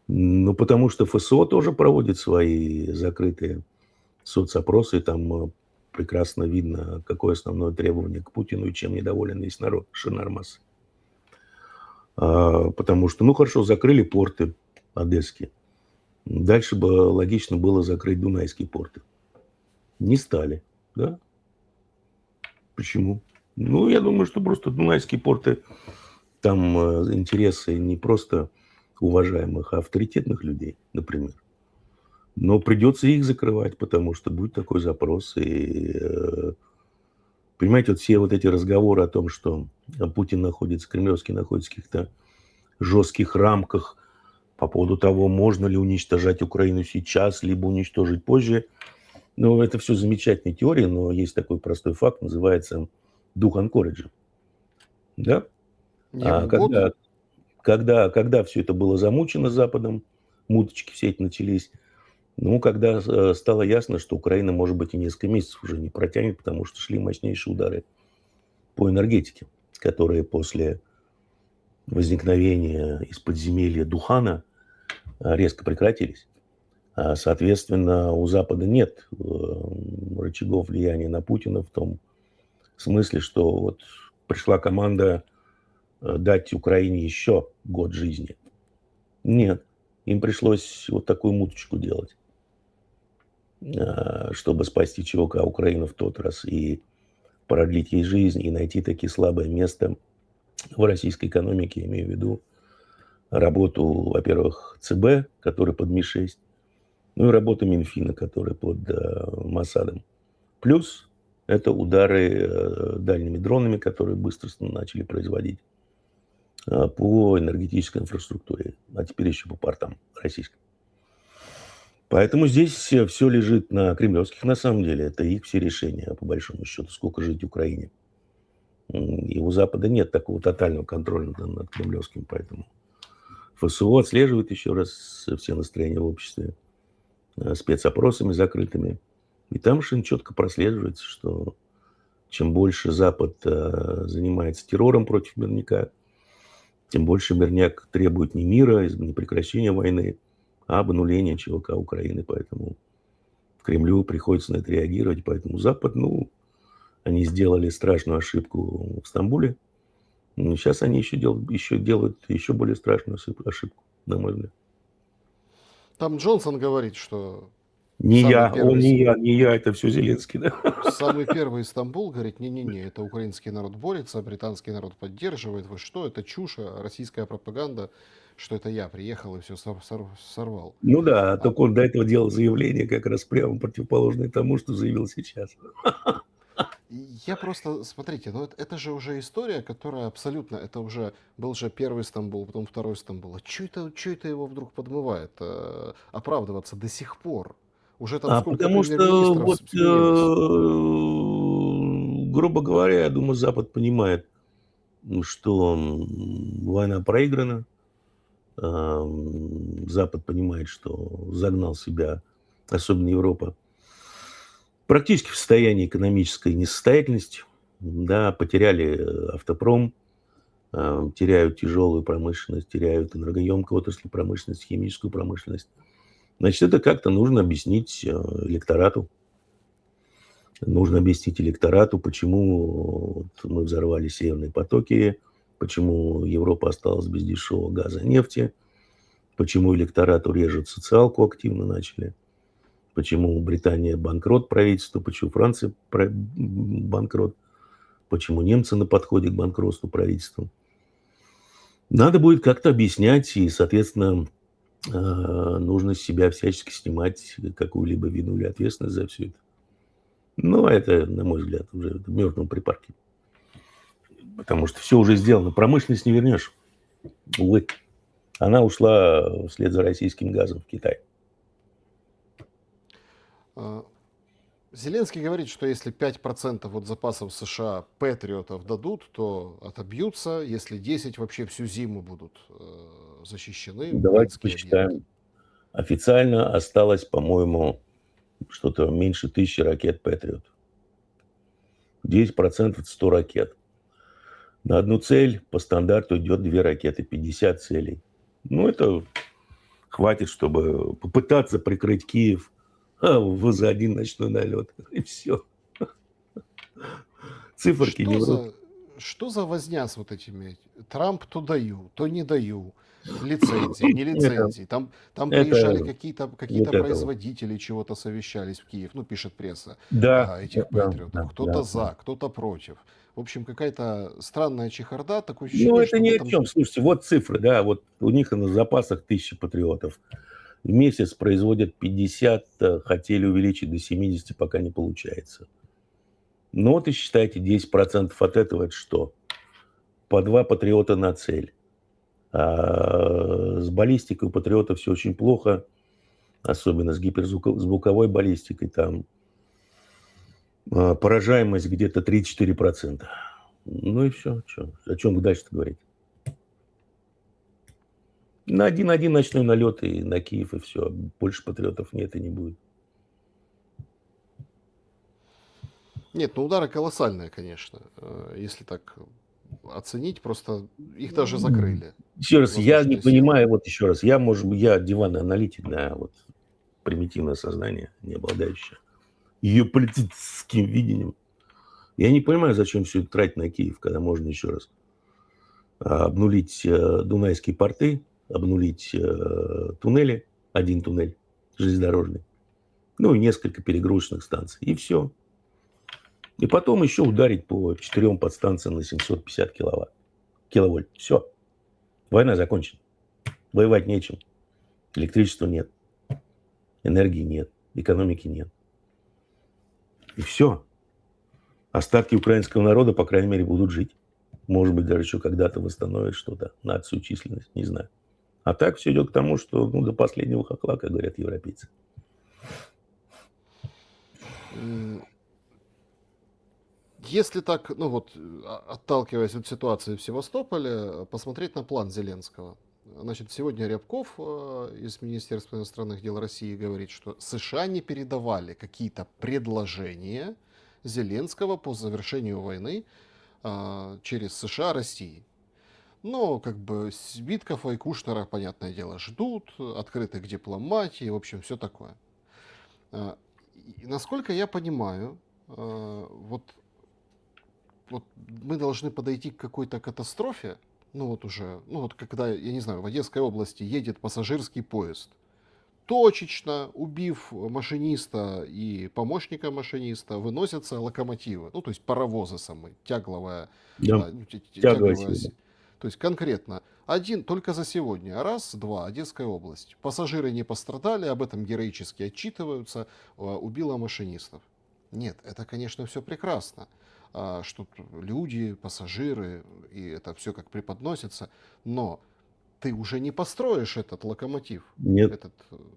Ну, потому что ФСО тоже проводит свои закрытые соцопросы, и там прекрасно видно, какое основное требование к Путину и чем недоволен весь народ, Шинармас. Потому что, ну хорошо, закрыли порты одесские. Дальше бы логично было закрыть дунайские порты. Не стали, да? Почему? Ну, я думаю, что просто дунайские порты, там интересы не просто уважаемых, а авторитетных людей, например. Но придется их закрывать, потому что будет такой запрос. И, понимаете, вот все вот эти разговоры о том, что Путин находится, Кремлевский находится в каких-то жестких рамках по поводу того, можно ли уничтожать Украину сейчас, либо уничтожить позже. Ну, это все замечательные теории, но есть такой простой факт, называется дух анкориджа. Да? Не А год. когда все это было замучено Западом, муточки все эти начались, ну, когда стало ясно, что Украина, может быть, и несколько месяцев уже не протянет, потому что шли мощнейшие удары по энергетике, которые после возникновения из подземелья Духана резко прекратились. Соответственно, у Запада нет рычагов влияния на Путина в том смысле, что вот пришла команда дать Украине еще год жизни. Нет, им пришлось вот такую муточку делать, чтобы спасти ЧВК Украину в тот раз и продлить ей жизнь, и найти такие слабое место в российской экономике, имею в виду работу, во-первых, ЦБ, который под Ми-6, ну и работа Минфина, который под Моссадом. Плюс это удары дальними дронами, которые быстро начали производить по энергетической инфраструктуре, а теперь еще по портам российским. Поэтому здесь все лежит на кремлевских, на самом деле. Это их все решения, по большому счету, сколько жить Украине. И у Запада нет такого тотального контроля над кремлевским, поэтому ФСО отслеживает еще раз все настроения в обществе спецопросами закрытыми. И там совершенно четко прослеживается, что чем больше Запад занимается террором против мирняка, тем больше мирняк требует не мира, не прекращения войны, а обнуления ЧВК Украины. Поэтому в Кремлю приходится на это реагировать. Поэтому Запад, ну, они сделали страшную ошибку в Стамбуле. Но сейчас они еще делают еще более страшную ошибку, на мой взгляд. Там Джонсон говорит, что Не самый я, он первый, не я, это все Зеленский, да? самый первый Стамбул говорит, не-не-не, это украинский народ борется, британский народ поддерживает, вы что, это чушь, российская пропаганда, что это я приехал и все сорвал. Ну да, А только он до этого делал заявление как раз прямо противоположное тому, что заявил сейчас. Я просто, смотрите, ну это же уже история, которая абсолютно, это уже был же первый Стамбул, потом второй Стамбул. А что это его вдруг подмывает оправдываться до сих пор? Уже там сколько Потому что премьер-министров вот, сменилось. грубо говоря, я думаю, Запад понимает, что война проиграна. Запад понимает, что загнал себя, особенно Европа, практически в состоянии экономической несостоятельности. Да, потеряли автопром, теряют тяжелую промышленность, теряют энергоемкую отрасль промышленности, химическую промышленность. Значит, это как-то нужно объяснить электорату. Нужно объяснить электорату, почему вот мы взорвали северные потоки, почему Европа осталась без дешевого газа и нефти, почему электорату режут социалку активно начали, почему Британия банкрот правительства, почему Франция банкрот, почему немцы на подходе к банкротству правительства. Надо будет как-то объяснять, и, соответственно, нужно с себя всячески снимать какую-либо вину или ответственность за все это. Ну, это, на мой взгляд, уже в мертвом припарке. Потому что все уже сделано. Промышленность не вернешь. Увы. Она ушла вслед за российским газом в Китай. А, Зеленский говорит, что если 5% от запасов США патриотов дадут, то отобьются, если 10 вообще всю зиму будут защищены Давайте украинские объекты. посчитаем. Официально осталось, по-моему, что-то меньше 1000 ракет «Патриот». 10% это 100 ракет. На одну цель по стандарту идет 2 ракеты, 50 целей. Ну, это хватит, чтобы попытаться прикрыть Киев за один ночной налет. И все. Циферки не Что врут. за, что за возня с вот этими? Трамп то даю, то не даю. Лицензии, не Это, лицензии. Там приезжали это какие-то вот этого. производители, чего-то совещались в Киев, ну, пишет пресса, Да, этих да, патриотов. да, Кто-то да, да. за, кто-то против. В общем, какая-то странная чехарда, такое Ну, ощущение, это что в ни о этом... чем. Слушайте, вот цифры, да, вот у них на запасах 1000 патриотов. В месяц производят 50, хотели увеличить до 70, пока не получается. Ну вот и считайте, 10% от этого это что? По 2 патриота на цель. С баллистикой у патриотов все очень плохо, особенно с гиперзвуковой баллистикой. Там поражаемость где-то 3-4%. Ну и все. О чем вы дальше говорить? На один ночной налет и на Киев, и все. Больше патриотов нет и не будет. Нет, ну удары колоссальные, конечно. Если так оценить, просто их даже закрыли. Еще раз, я не Воздушные силы. понимаю, вот еще раз, я диванный аналитик, да, вот примитивное сознание, не обладающее геополитическим видением. Я не понимаю, зачем все это тратить на Киев, когда можно еще раз обнулить Дунайские порты, обнулить туннели, один туннель железнодорожный, ну и несколько перегрузочных станций, и все. И потом еще ударить по 4 подстанциям на 750 киловольт. Все. Война закончена. Воевать нечем. Электричества нет. Энергии нет. Экономики нет. И все. Остатки украинского народа, по крайней мере, будут жить. Может быть, даже еще когда-то восстановят что-то, нацию, численность, не знаю. А так все идет к тому, что до последнего хохла, как говорят европейцы. Если так, ну вот, отталкиваясь от ситуации в Севастополе, посмотреть на план Зеленского. Значит, сегодня Рябков из Министерства иностранных дел России говорит, что США не передавали какие-то предложения Зеленского по завершению войны через США России. Но, как бы, Виткофа и Кушнера, понятное дело, ждут, открыты к дипломатии, в общем, все такое. И, насколько я понимаю, вот мы должны подойти к какой-то катастрофе, ну вот уже, ну вот когда, я не знаю, в Одесской области едет пассажирский поезд, точечно, убив машиниста и помощника машиниста, выносятся локомотивы, ну то есть паровозы самые, тягловая, Да, тяговая тягловая, сила. то есть конкретно. Один только за сегодня. Раз, два, Одесская область. Пассажиры не пострадали, об этом героически отчитываются, убила машинистов. Нет, это, конечно, все прекрасно, что люди, пассажиры, и это все как преподносится, но ты уже не построишь этот локомотив. Нет. Этот,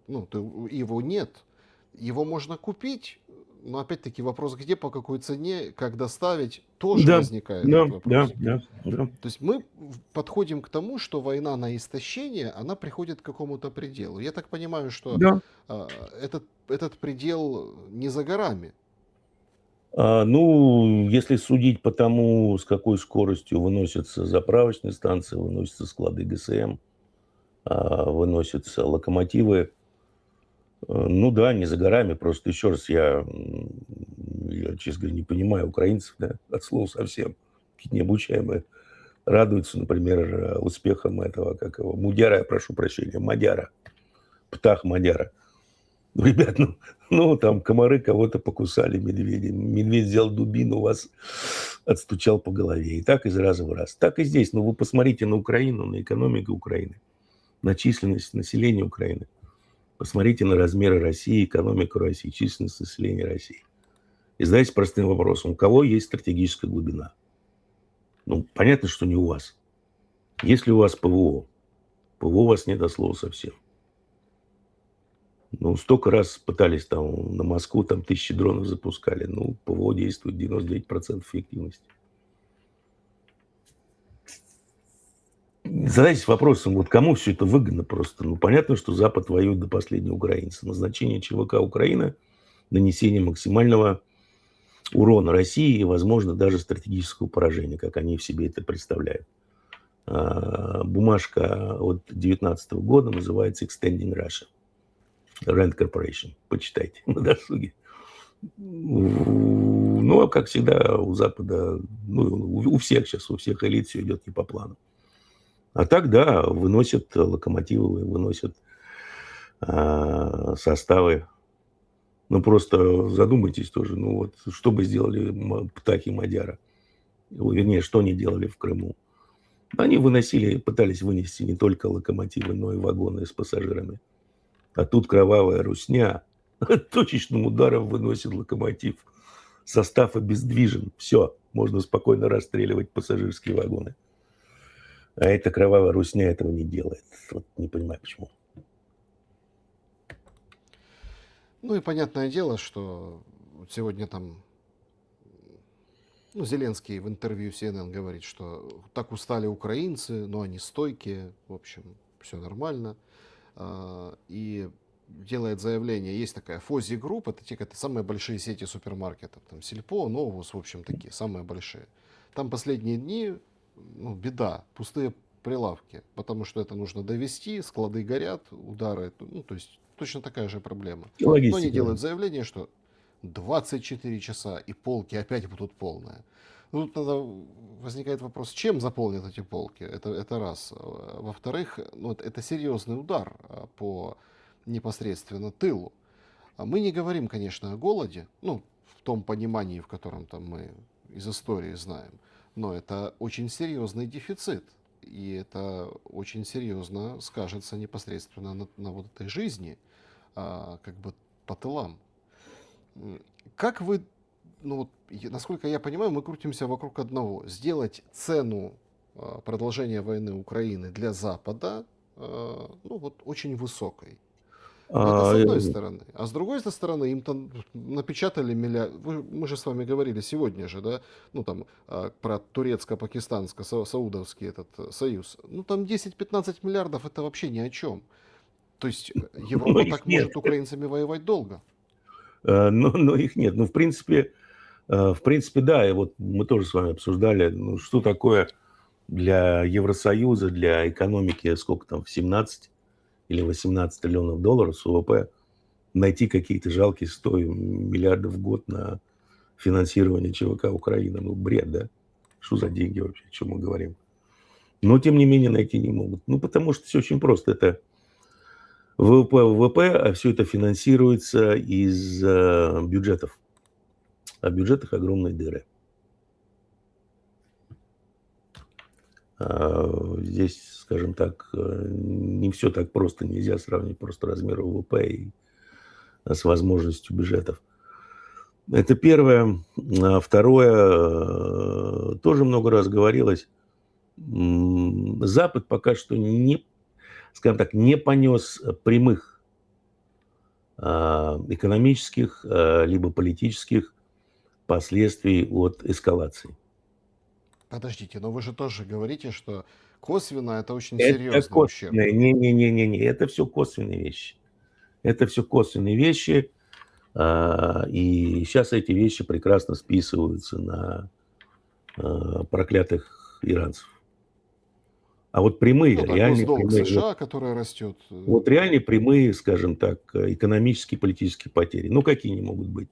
его нет. Его можно купить, но опять-таки вопрос, где, по какой цене, как доставить, тоже Да, возникает да, этот да, вопрос. да, да. То есть мы подходим к тому, что война на истощение, она приходит к какому-то пределу. Я так понимаю, что Да. этот предел не за горами. Ну, если судить по тому, с какой скоростью выносятся заправочные станции, выносятся склады ГСМ, выносятся локомотивы, ну да, не за горами. Просто еще раз, я, честно говоря, не понимаю украинцев, да, от слова совсем. Какие-то необучаемые радуются, например, успехам этого, как его, Мудяра, я прошу прощения, Мадяра, Птах Мадяра. Ребят, ну там комары кого-то покусали, медведи. Медведь взял дубину, вас отстучал по голове. И так из раза в раз. Так и здесь. Но вы посмотрите на Украину, на экономику Украины, на численность населения Украины. Посмотрите на размеры России, экономику России, численность населения России. И задайте простым вопросом, у кого есть стратегическая глубина? Ну, понятно, что не у вас. Если у вас ПВО, ПВО у вас нет от слова совсем. Ну, столько раз пытались там на Москву, там тысячи дронов запускали. Ну, ПВО действует 99% эффективности. Задайтесь вопросом, вот кому все это выгодно просто? Ну, понятно, что Запад воюет до последнего украинца. Назначение ЧВК Украины – нанесение максимального урона России и, возможно, даже стратегического поражения, как они в себе это представляют. Бумажка от 2019 года называется «Extending Russia». Rand Corporation. Почитайте на досуге. Ну, а как всегда у Запада, ну, у всех сейчас, у всех элит все идет не по плану. А так, да, выносят локомотивы, выносят составы. Ну, просто задумайтесь тоже, ну, вот, что бы сделали Птахи Мадяра. Вернее, что они делали в Крыму. Они выносили, пытались вынести не только локомотивы, но и вагоны с пассажирами. А тут кровавая русня. Точечным ударом выносит локомотив. Состав обездвижен. Все, можно спокойно расстреливать пассажирские вагоны. А эта кровавая русня этого не делает. Вот не понимаю, почему. Ну и понятное дело, что вот сегодня там, ну, Зеленский в интервью CNN говорит, что так устали украинцы, но они стойкие, в общем, все нормально. И делает заявление, есть такая Фози Групп, это самые большие сети супермаркетов, там Сельпо, Новус, в общем, такие, самые большие. Там последние дни, ну, беда, пустые прилавки, потому что это нужно довести, склады горят, удары, ну, то есть точно такая же проблема. И Но они логистика. делают заявление, что 24 часа и полки опять будут полные. Ну, тут возникает вопрос, чем заполнят эти полки? Это раз. Во-вторых, ну, это серьезный удар по непосредственно тылу. Мы не говорим, конечно, о голоде, ну, в том понимании, в котором там мы из истории знаем, но это очень серьезный дефицит. И это очень серьезно скажется непосредственно на вот этой жизни, как бы по тылам. Как вы, ну вот, насколько я понимаю, мы крутимся вокруг одного. Сделать цену продолжения войны Украины для Запада, ну вот, очень высокой. Это с А, одной стороны. А с другой стороны, им там напечатали миллиард. Мы же с вами говорили сегодня же, да, ну там про турецко-пакистанско-саудовский этот союз. Ну там 10-15 миллиардов это вообще ни о чем. То есть но Европа их так нет. может украинцами воевать долго. Но их нет. Ну, в принципе, да. И вот мы тоже с вами обсуждали, ну, что такое для Евросоюза, для экономики, сколько там, в 17 или 18 триллионов долларов с ВВП, найти какие-то жалкие 100 миллиардов в год на финансирование ЧВК Украины. Ну, бред, да? Что за деньги вообще, о чем мы говорим? Но, тем не менее, найти не могут. Ну, потому что все очень просто. Это ВВП, а все это финансируется из бюджетов. А в бюджетах огромные дыры. Здесь, скажем так, не все так просто. Нельзя сравнивать просто размер ВВП и с возможностью бюджетов. Это первое. Второе, тоже много раз говорилось, Запад пока что не, скажем так, не понес прямых экономических либо политических последствий от эскалации. Подождите, но вы же тоже говорите, что косвенно это очень Это серьезный ущерб. косвенные, не, это все косвенные вещи. Это все косвенные вещи, и сейчас эти вещи прекрасно списываются на проклятых иранцев. А вот прямые, Ну да, реальные госдолг прямые, США, который растет. вот реальные прямые, скажем так, экономические, политические потери. Ну, какие они могут быть?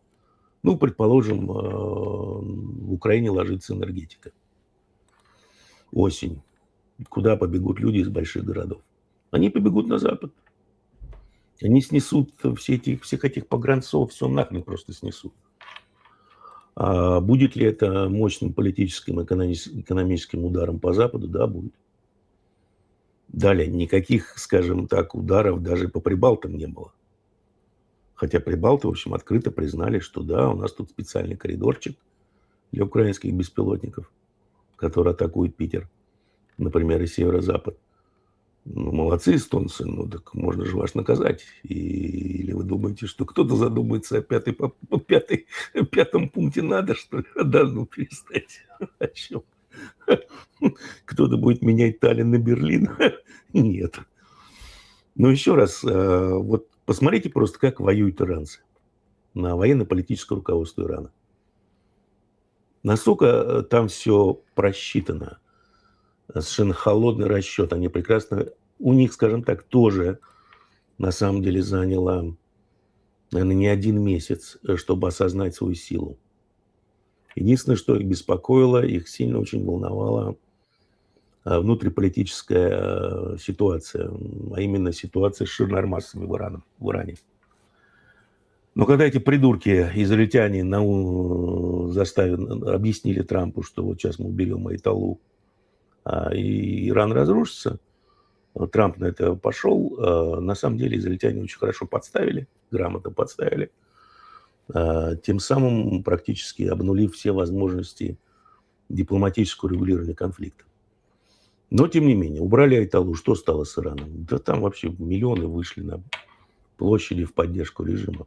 Ну, предположим, в Украине ложится энергетика. Осень. Куда побегут люди из больших городов? Они побегут на Запад. Они снесут всех этих погранцов, все нахрен просто снесут. А будет ли это мощным политическим, экономическим ударом по Западу? Да, будет. Далее, никаких, скажем так, ударов даже по Прибалтам не было. Хотя Прибалты, в общем, открыто признали, что да, у нас тут специальный коридорчик для украинских беспилотников, который атакует Питер, например, и северо-запад. Ну, молодцы эстонцы, ну так можно же вас наказать. Или вы думаете, что кто-то задумается о пятом пункте надо, что ли? Да ну перестать. О чем? Кто-то будет менять Таллин на Берлин? Нет. Но еще раз, вот посмотрите просто, как воюют иранцы на военно-политическое руководство Ирана. Насколько там все просчитано, совершенно холодный расчет. Они прекрасно, у них, скажем так, тоже на самом деле заняло, наверное, не один месяц, чтобы осознать свою силу. Единственное, что их беспокоило, их сильно очень волновала внутриполитическая ситуация, а именно ситуация с ширнормассами в Иране. Но когда эти придурки, израильтяне, объяснили Трампу, что вот сейчас мы уберем Айталу, и Иран разрушится, Трамп на это пошел. На самом деле израильтяне очень хорошо подставили, грамотно подставили, тем самым практически обнулив все возможности дипломатического регулирования конфликта. Но, тем не менее, убрали Айталу. Что стало с Ираном? Да там вообще миллионы вышли на площади в поддержку режима.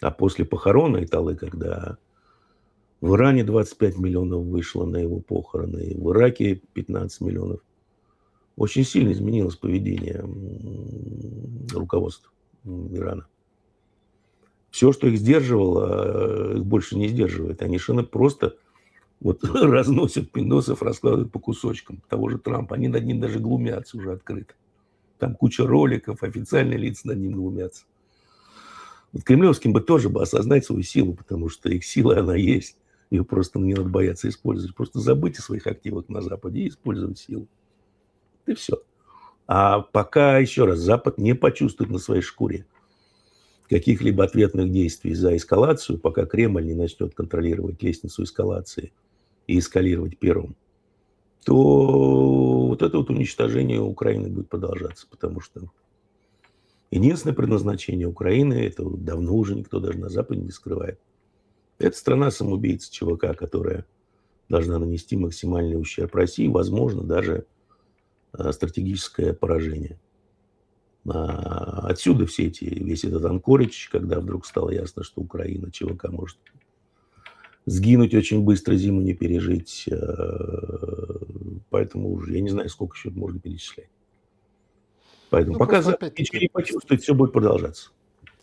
А после похорон Айталы, когда в Иране 25 миллионов вышло на его похороны, и в Ираке 15 миллионов, очень сильно изменилось поведение руководства Ирана. Все, что их сдерживало, их больше не сдерживает. Они совершенно просто вот разносят пиндосов, раскладывают по кусочкам того же Трампа. Они над ним даже глумятся уже открыто. Там куча роликов, официальные лица над ним глумятся. Вот кремлевским бы тоже бы осознать свою силу, потому что их сила, она есть. Ее просто не надо бояться использовать. Просто забыть о своих активах на Западе и использовать силу. И все. А пока, еще раз, Запад не почувствует на своей шкуре каких-либо ответных действий за эскалацию, пока Кремль не начнет контролировать лестницу эскалации и эскалировать первым, то вот это вот уничтожение Украины будет продолжаться, потому что единственное предназначение Украины, это давно уже никто даже на Западе не скрывает, это страна-самоубийца ЧВК, которая должна нанести максимальный ущерб России, возможно, даже стратегическое поражение. Отсюда весь этот анкоридж, когда вдруг стало ясно, что Украина, ЧВК может сгинуть очень быстро, зиму не пережить. Поэтому уже я не знаю, сколько еще можно перечислять. Поэтому Ну, пока просто Запад ничего опять-таки не почувствует, все будет продолжаться.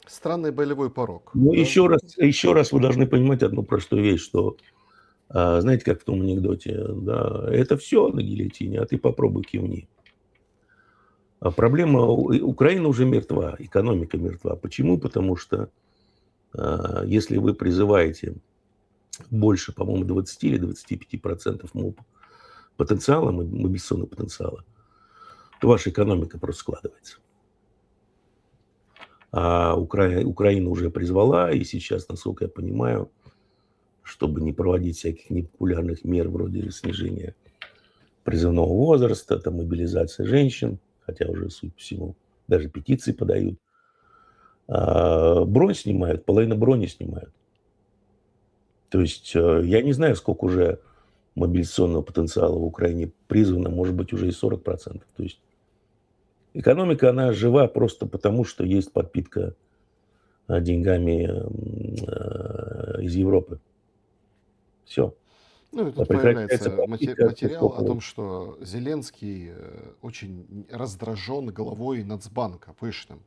странный болевой порог, Но да? еще раз вы должны понимать одну простую вещь, что, знаете, как в том анекдоте, да, это все на гильотине, а ты попробуй кивни. А проблема, Украина уже мертва, экономика мертва. Почему? Потому что если вы призываете больше, по-моему, 20 или 25% МОП потенциала, мобилизационного потенциала, то ваша экономика просто складывается. А Украина уже призвала, и сейчас, насколько я понимаю, чтобы не проводить всяких непопулярных мер вроде снижения призывного возраста, там, мобилизация женщин, хотя уже, судя по всему, даже петиции подают, бронь снимают, половина брони снимают. То есть я не знаю, сколько уже мобилизационного потенциала в Украине призвано, может быть, уже и 40%. То есть экономика, она жива просто потому, что есть подпитка деньгами из Европы. Все. Ну и А тут прекращается появляется подпитка от материал о Пескова. том, что Зеленский очень раздражен главой Нацбанка Пышным.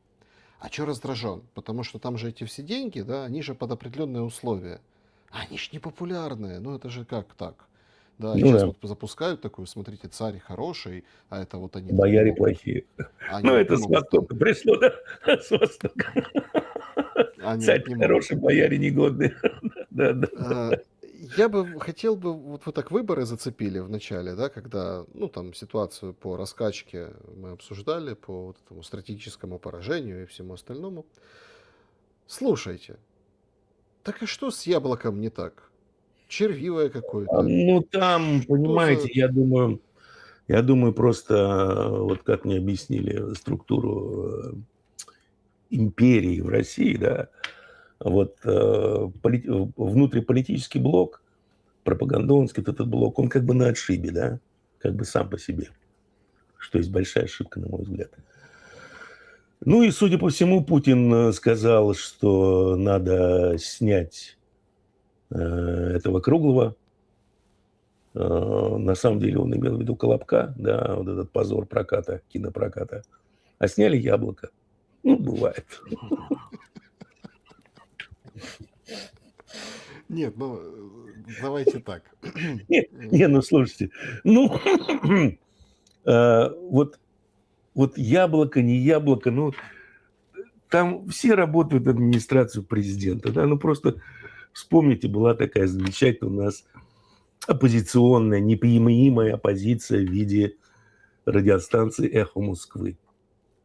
А что раздражен? Потому что там же эти все деньги, да, они же под определенные условия. А они же не популярные. Ну это же как так? Да, и Ну сейчас да, вот запускают такую, смотрите, царь хороший, а это вот они там не бояре могут, плохие. они Ну, вот не это с могут там, Востока пришло, да? С Востока. они Царь вот не могут. хороший, бояре негодные. Да, да. Э, Я бы хотел бы, вот вы так выборы зацепили в начале, да, когда, ну, там, ситуацию по раскачке мы обсуждали, по вот этому стратегическому поражению и всему остальному. Слушайте, так и что с яблоком не так? Червивое какое-то? Ну, там, Что понимаете, за... я думаю, просто, вот как мне объяснили структуру империи в России, да, вот внутриполитический блок, пропагандонский вот этот блок, он как бы на отшибе, да, как бы сам по себе. что есть большая ошибка, на мой взгляд. Ну и, судя по всему, Путин сказал, что надо снять этого Круглого. На самом деле он имел в виду Колобка, да, вот этот позор проката, кинопроката. А сняли Яблоко. Ну, бывает. Нет, ну, давайте так. Не, ну слушайте, ну, вот Яблоко, не Яблоко, ну, там все работают в администрацию президента, да, ну просто вспомните, была такая замечательная у нас оппозиционная, неприемлемая оппозиция в виде радиостанции «Эхо Москвы»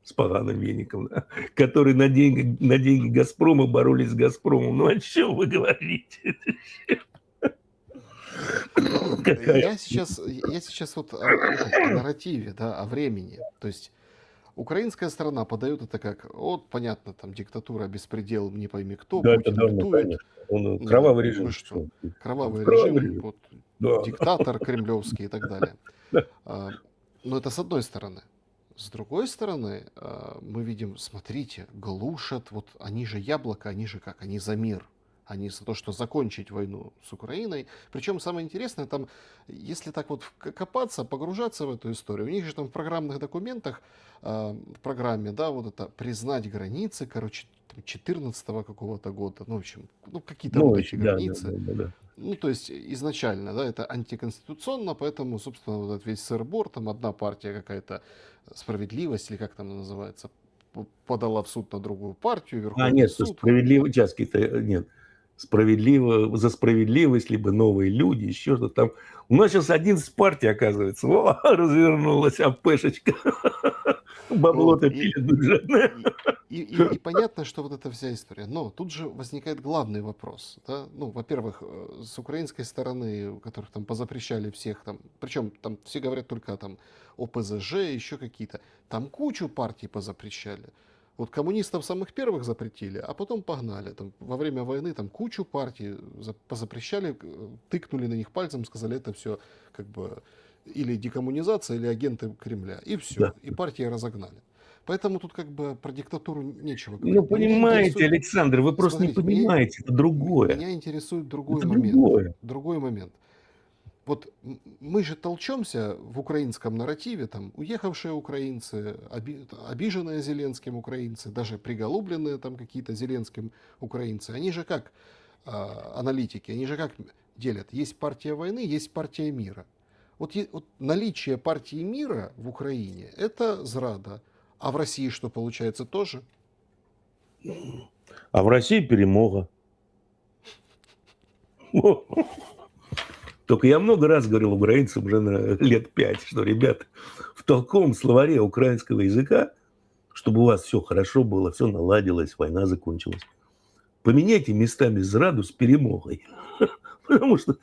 с поганым веником, да, которые на деньги «Газпрома» боролись с «Газпромом». Ну, о чем вы говорите? Я сейчас вот о нарративе, да, о времени. То есть украинская сторона подает это как, вот, понятно, там диктатура, беспредел, не пойми кто, Да, это Путин давно, лютует. конечно. Он Да, кровавый мы режим. что, Всё. кровавый Кровавый режим, режим. вот, Да. диктатор кремлевский и так далее. Да. Но это с одной стороны. С другой стороны, мы видим, смотрите, глушат, вот они же Яблоко, они же как, они за мир. Они за то, что закончить войну с Украиной. Причем самое интересное, там, если так вот копаться, погружаться в эту историю, у них же там в программных документах, в программе, да, вот это признать границы, короче, 14 какого-то года, ну, в общем, ну, какие-то Ну, вот эти очень, да, да, границы. да, да, да. Ну, то есть изначально, да, это антиконституционно, поэтому, собственно, вот этот весь сыр-бор, там одна партия какая-то, справедливость, или как там она называется, подала в суд на другую партию, Верховный Нет, что суд. справедливо, сейчас какие-то, нет, справедливо, за справедливость, либо новые люди, еще что-то там. У нас сейчас 11 партий, оказывается. Во, развернулась АПшечка. Вот, Бабло-то пилит бюджетное. и понятно, что вот эта вся история. Но тут же возникает главный вопрос. Да? Ну, во-первых, с украинской стороны, у которых там позапрещали всех, там, причем там все говорят только там о ПЗЖ, еще какие-то. Там кучу партий позапрещали. Вот коммунистов самых первых запретили, а потом погнали. Там, во время войны там кучу партий позапрещали, тыкнули на них пальцем, сказали, это все как бы или декоммунизация, или агенты Кремля. И все. Да. И партии разогнали. Поэтому тут как бы про диктатуру нечего Ну, говорить. Но меня понимаете, интересует, Александр, вы просто не смотрите, меня, понимаете, это другое. меня интересует другой Это момент. другое. Другой момент. Вот мы же толчемся в украинском нарративе, там, уехавшие украинцы, обиженные Зеленским украинцы, даже приголубленные там какие-то Зеленским украинцы, они же как аналитики, они же как делят? Есть партия войны, есть партия мира. Вот наличие партии мира в Украине – это зрада. А в России что получается тоже? А в России перемога. Только я много раз говорил украинцам уже на лет 5, что, ребята, в толковом словаре украинского языка, чтобы у вас все хорошо было, все наладилось, война закончилась, поменяйте местами зраду с перемогой. Потому что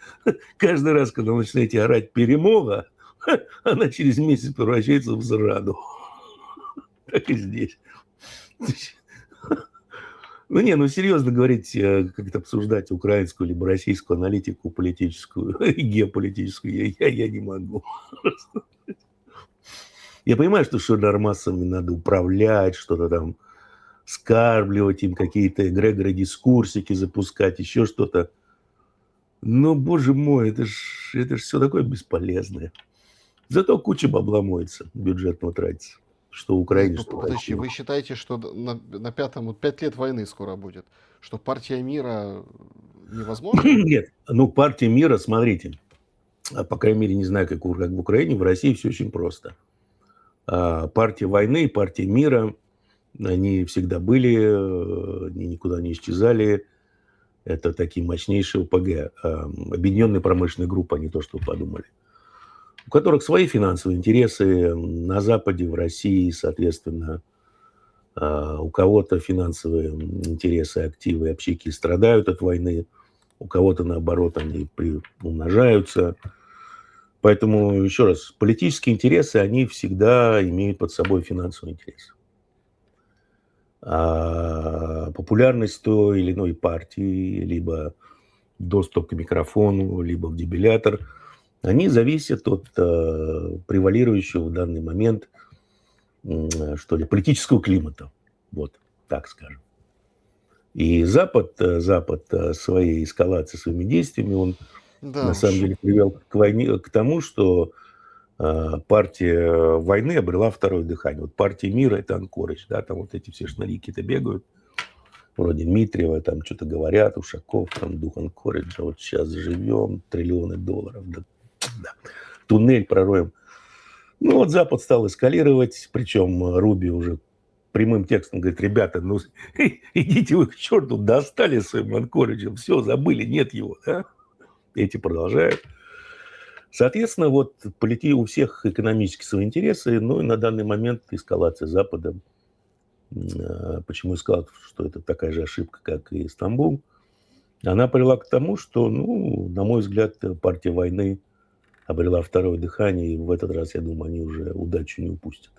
каждый раз, когда вы начинаете орать «перемога», она через месяц превращается в зраду. Так и здесь. Ну, серьезно говорить, как-то обсуждать украинскую либо российскую аналитику политическую и геополитическую я не могу. Я понимаю, что шулер-массами надо управлять, что-то там скармливать им, какие-то эгрегоры-дискурсики запускать, еще что-то. Но, боже мой, это ж все такое бесполезное. Зато куча бабла моется, бюджетного тратится. Что в Украине, Нет, что ну в подожди, России. вы считаете, что на пятом, вот 5 лет войны скоро будет, что партия мира невозможна? Нет, ну партия мира, смотрите, по крайней мере, не знаю, как в Украине, в России все очень просто. Партия войны и партия мира, они всегда были, они никуда не исчезали. Это такие мощнейшие ОПГ, объединенные промышленные группы, а не то, что вы подумали. У которых свои финансовые интересы на Западе, в России, соответственно, у кого-то финансовые интересы, активы, общики страдают от войны, у кого-то, наоборот, они умножаются. Поэтому, еще раз, политические интересы, они всегда имеют под собой финансовый интерес. А популярность той или иной партии, либо доступ к микрофону, либо в дебилятор, они зависят от превалирующего в данный момент, что ли, политического климата. Вот, так скажем. И Запад своей эскалацией, своими действиями, он Да на самом уж. деле привел к войне, к тому, что партия войны обрела второе дыхание. Вот партия мира – это Анкорыч, да, там вот эти все шнарики-то бегают, вроде Дмитриева, там что-то говорят, Ушаков, там дух Анкориджа, вот сейчас живем, триллионы долларов, да, да. Туннель пророем. Ну вот Запад стал эскалировать, причем Руби уже прямым текстом говорит: ребята, ну идите вы к черту, достали своим Анкориджем, все, забыли, нет его, да? Эти продолжают. Соответственно, вот у всех экономические свои интересы, ну и на данный момент эскалация Запада. Почему я сказал, что это такая же ошибка, как и Стамбул, она привела к тому, что, ну, на мой взгляд, партия войны обрела второе дыхание, и в этот раз, я думаю, они уже удачу не упустят.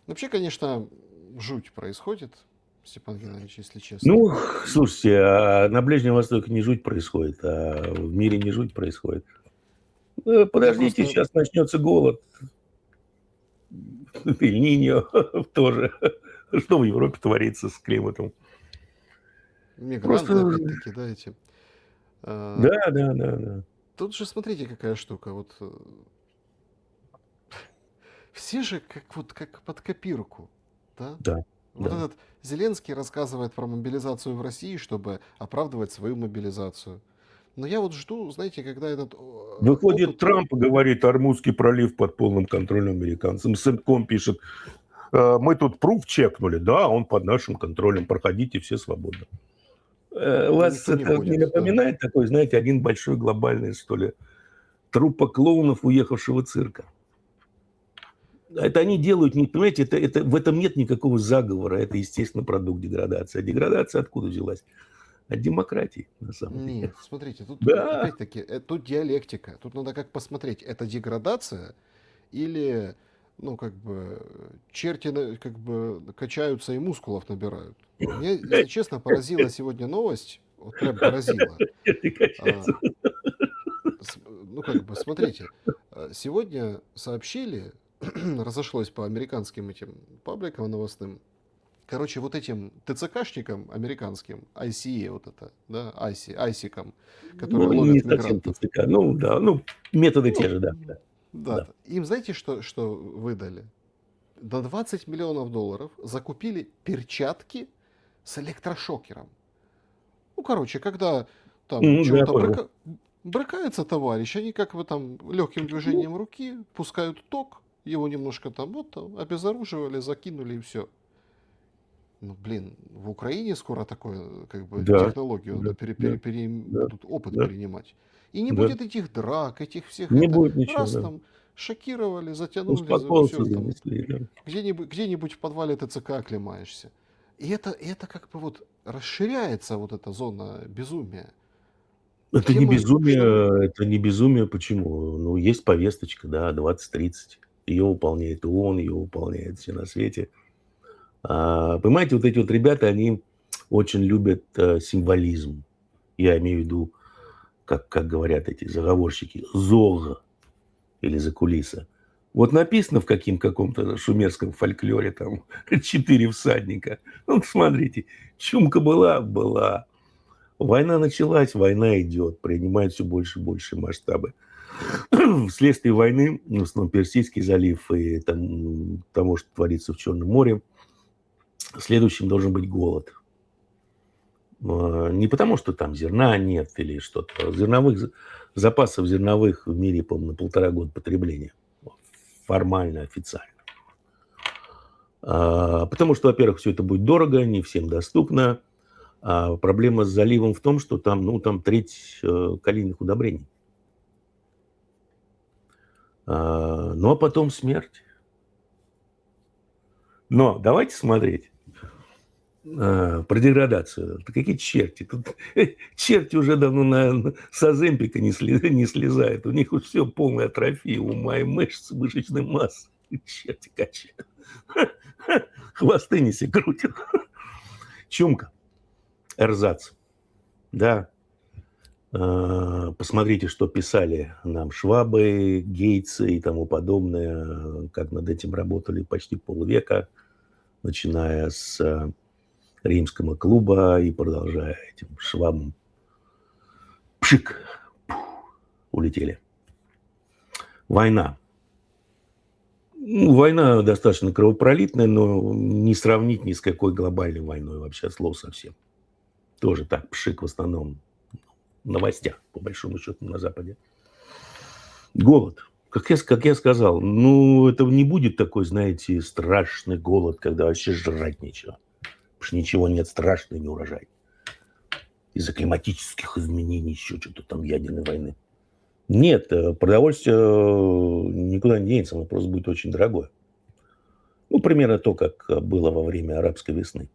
Вообще, конечно, жуть происходит, Степан Геннадьевич, если честно. Ну, слушайте, а на Ближнем Востоке не жуть происходит, а в мире не жуть происходит. Я Подождите, просто сейчас начнется голод. Эль-Ниньо тоже. Что в Европе творится с климатом? Просто, мигранты, опять-таки, да, эти. А, да, да, да, да, Тут же смотрите, какая штука. Вот все же как под копирку, да? да, Вот да. этот Зеленский рассказывает про мобилизацию в России, чтобы оправдывать свою мобилизацию. Но я вот жду, знаете, когда этот Выходит опыт... Трамп и говорит: Армузский пролив под полным контролем американцам. Сымком пишет: мы тут пруф чекнули, да, он под нашим контролем, проходите, все свободно. Вас Никто не это не ходит, да. напоминает такой, знаете, один большой глобальный, что ли, труппа клоунов уехавшего цирка? Это они делают, не понимаете, в этом нет никакого заговора, это, естественно, продукт деградации. А деградация откуда взялась? От демократии, на самом деле. Нет, смотрите, тут Да, опять-таки, тут диалектика. Тут надо как посмотреть, это деградация или, ну, как бы, черти, как бы, качаются и мускулов набирают. Меня, если честно, поразила сегодня новость, вот прям поразила. это А, качается. Ну, как бы, смотрите, сегодня сообщили, разошлось по американским этим пабликам новостным, короче, вот этим ТЦКшникам американским, ICE вот это, да, ICE-кам, которые Ну, не ловят совсем мигрантов, ТЦК. Ну, да, ну, методы те ну, же, да, да, да, да. им знаете, что выдали? На 20 миллионов долларов закупили перчатки с электрошокером. Ну, короче, когда там Да, я чего-то понял. брыкается товарищ, они как бы там легким Ну, движением руки пускают ток, его немножко там вот там обезоруживали, закинули и все. Ну, блин, в Украине скоро такое, как бы, да, технологию да, надо да, да, будут опыт да, перенимать. И не да. будет этих драк, этих всех Не это. будет ничего, Раз да. там шокировали, затянули, Успокоился, все там. занесли, да. Где-нибудь в подвале ТЦК оклемаешься. И это как бы вот расширяется вот эта зона безумия. Темы, что мы... Это не безумие. Почему? Ну, есть повесточка, да, 2030. Ее выполняет ООН, ее выполняет все на свете. Понимаете, вот эти вот ребята, они очень любят символизм. Я имею в виду, как говорят эти заговорщики, зог или закулиса. Вот написано в каком-то шумерском фольклоре там 4 всадника. Ну, смотрите, чумка была. Война началась, война идет, принимает все больше и больше масштабы. Вследствие войны, в основном Персидский залив и того, что творится в Черном море, следующим должен быть голод. Не потому, что там зерна нет или что-то. Запасов зерновых в мире, по-моему, на 1,5 года потребления. Формально, официально. Потому что, во-первых, все это будет дорого, не всем доступно. Проблема с заливом в том, что там треть калийных удобрений. Ну, а потом смерть. Но давайте смотреть про деградацию. Да какие черти? Тут черти уже давно с Оземпика не слезают. У них все полная атрофия ума и мышечной массы. Черти качают. Хвосты не себе крутят. Чумка. Эрзац. Да. Посмотрите, что писали нам Швабы, Гейтсы и тому подобное, как над этим работали почти полвека, начиная с Римского клуба и продолжая этим Швабом. Пшик! Улетели. Война. Война достаточно кровопролитная, но не сравнить ни с какой глобальной войной вообще от слова совсем. Тоже так, пшик в основном в новостях, по большому счету, на Западе. Голод. Как я сказал, это не будет такой, знаете, страшный голод, когда вообще жрать нечего. Потому что ничего нет, страшный неурожай. Из-за климатических изменений, еще что-то там, ядерной войны. Нет, продовольствие никуда не денется, оно просто будет очень дорогое. Примерно то, как было во время арабской весны.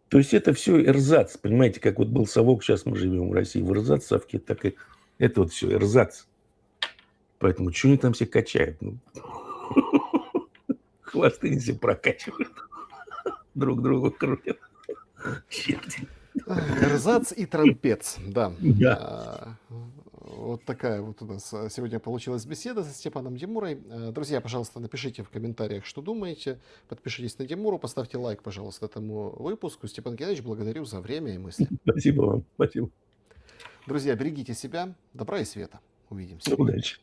То есть это все эрзац, понимаете, как вот был совок, сейчас мы живем в России в эрзац совке, так и это вот все эрзац. Поэтому что они там все качают? Хвосты не все прокачивают, друг другу крутят. Черти. Эрзац и трампец, да. Да. Вот такая вот у нас сегодня получилась беседа со Степаном Демурой. Друзья, пожалуйста, напишите в комментариях, что думаете. Подпишитесь на Демуру, поставьте лайк, пожалуйста, этому выпуску. Степан Геннадьевич, благодарю за время и мысли. Спасибо вам. Спасибо. Друзья, берегите себя, добра и света. Увидимся. Удачи.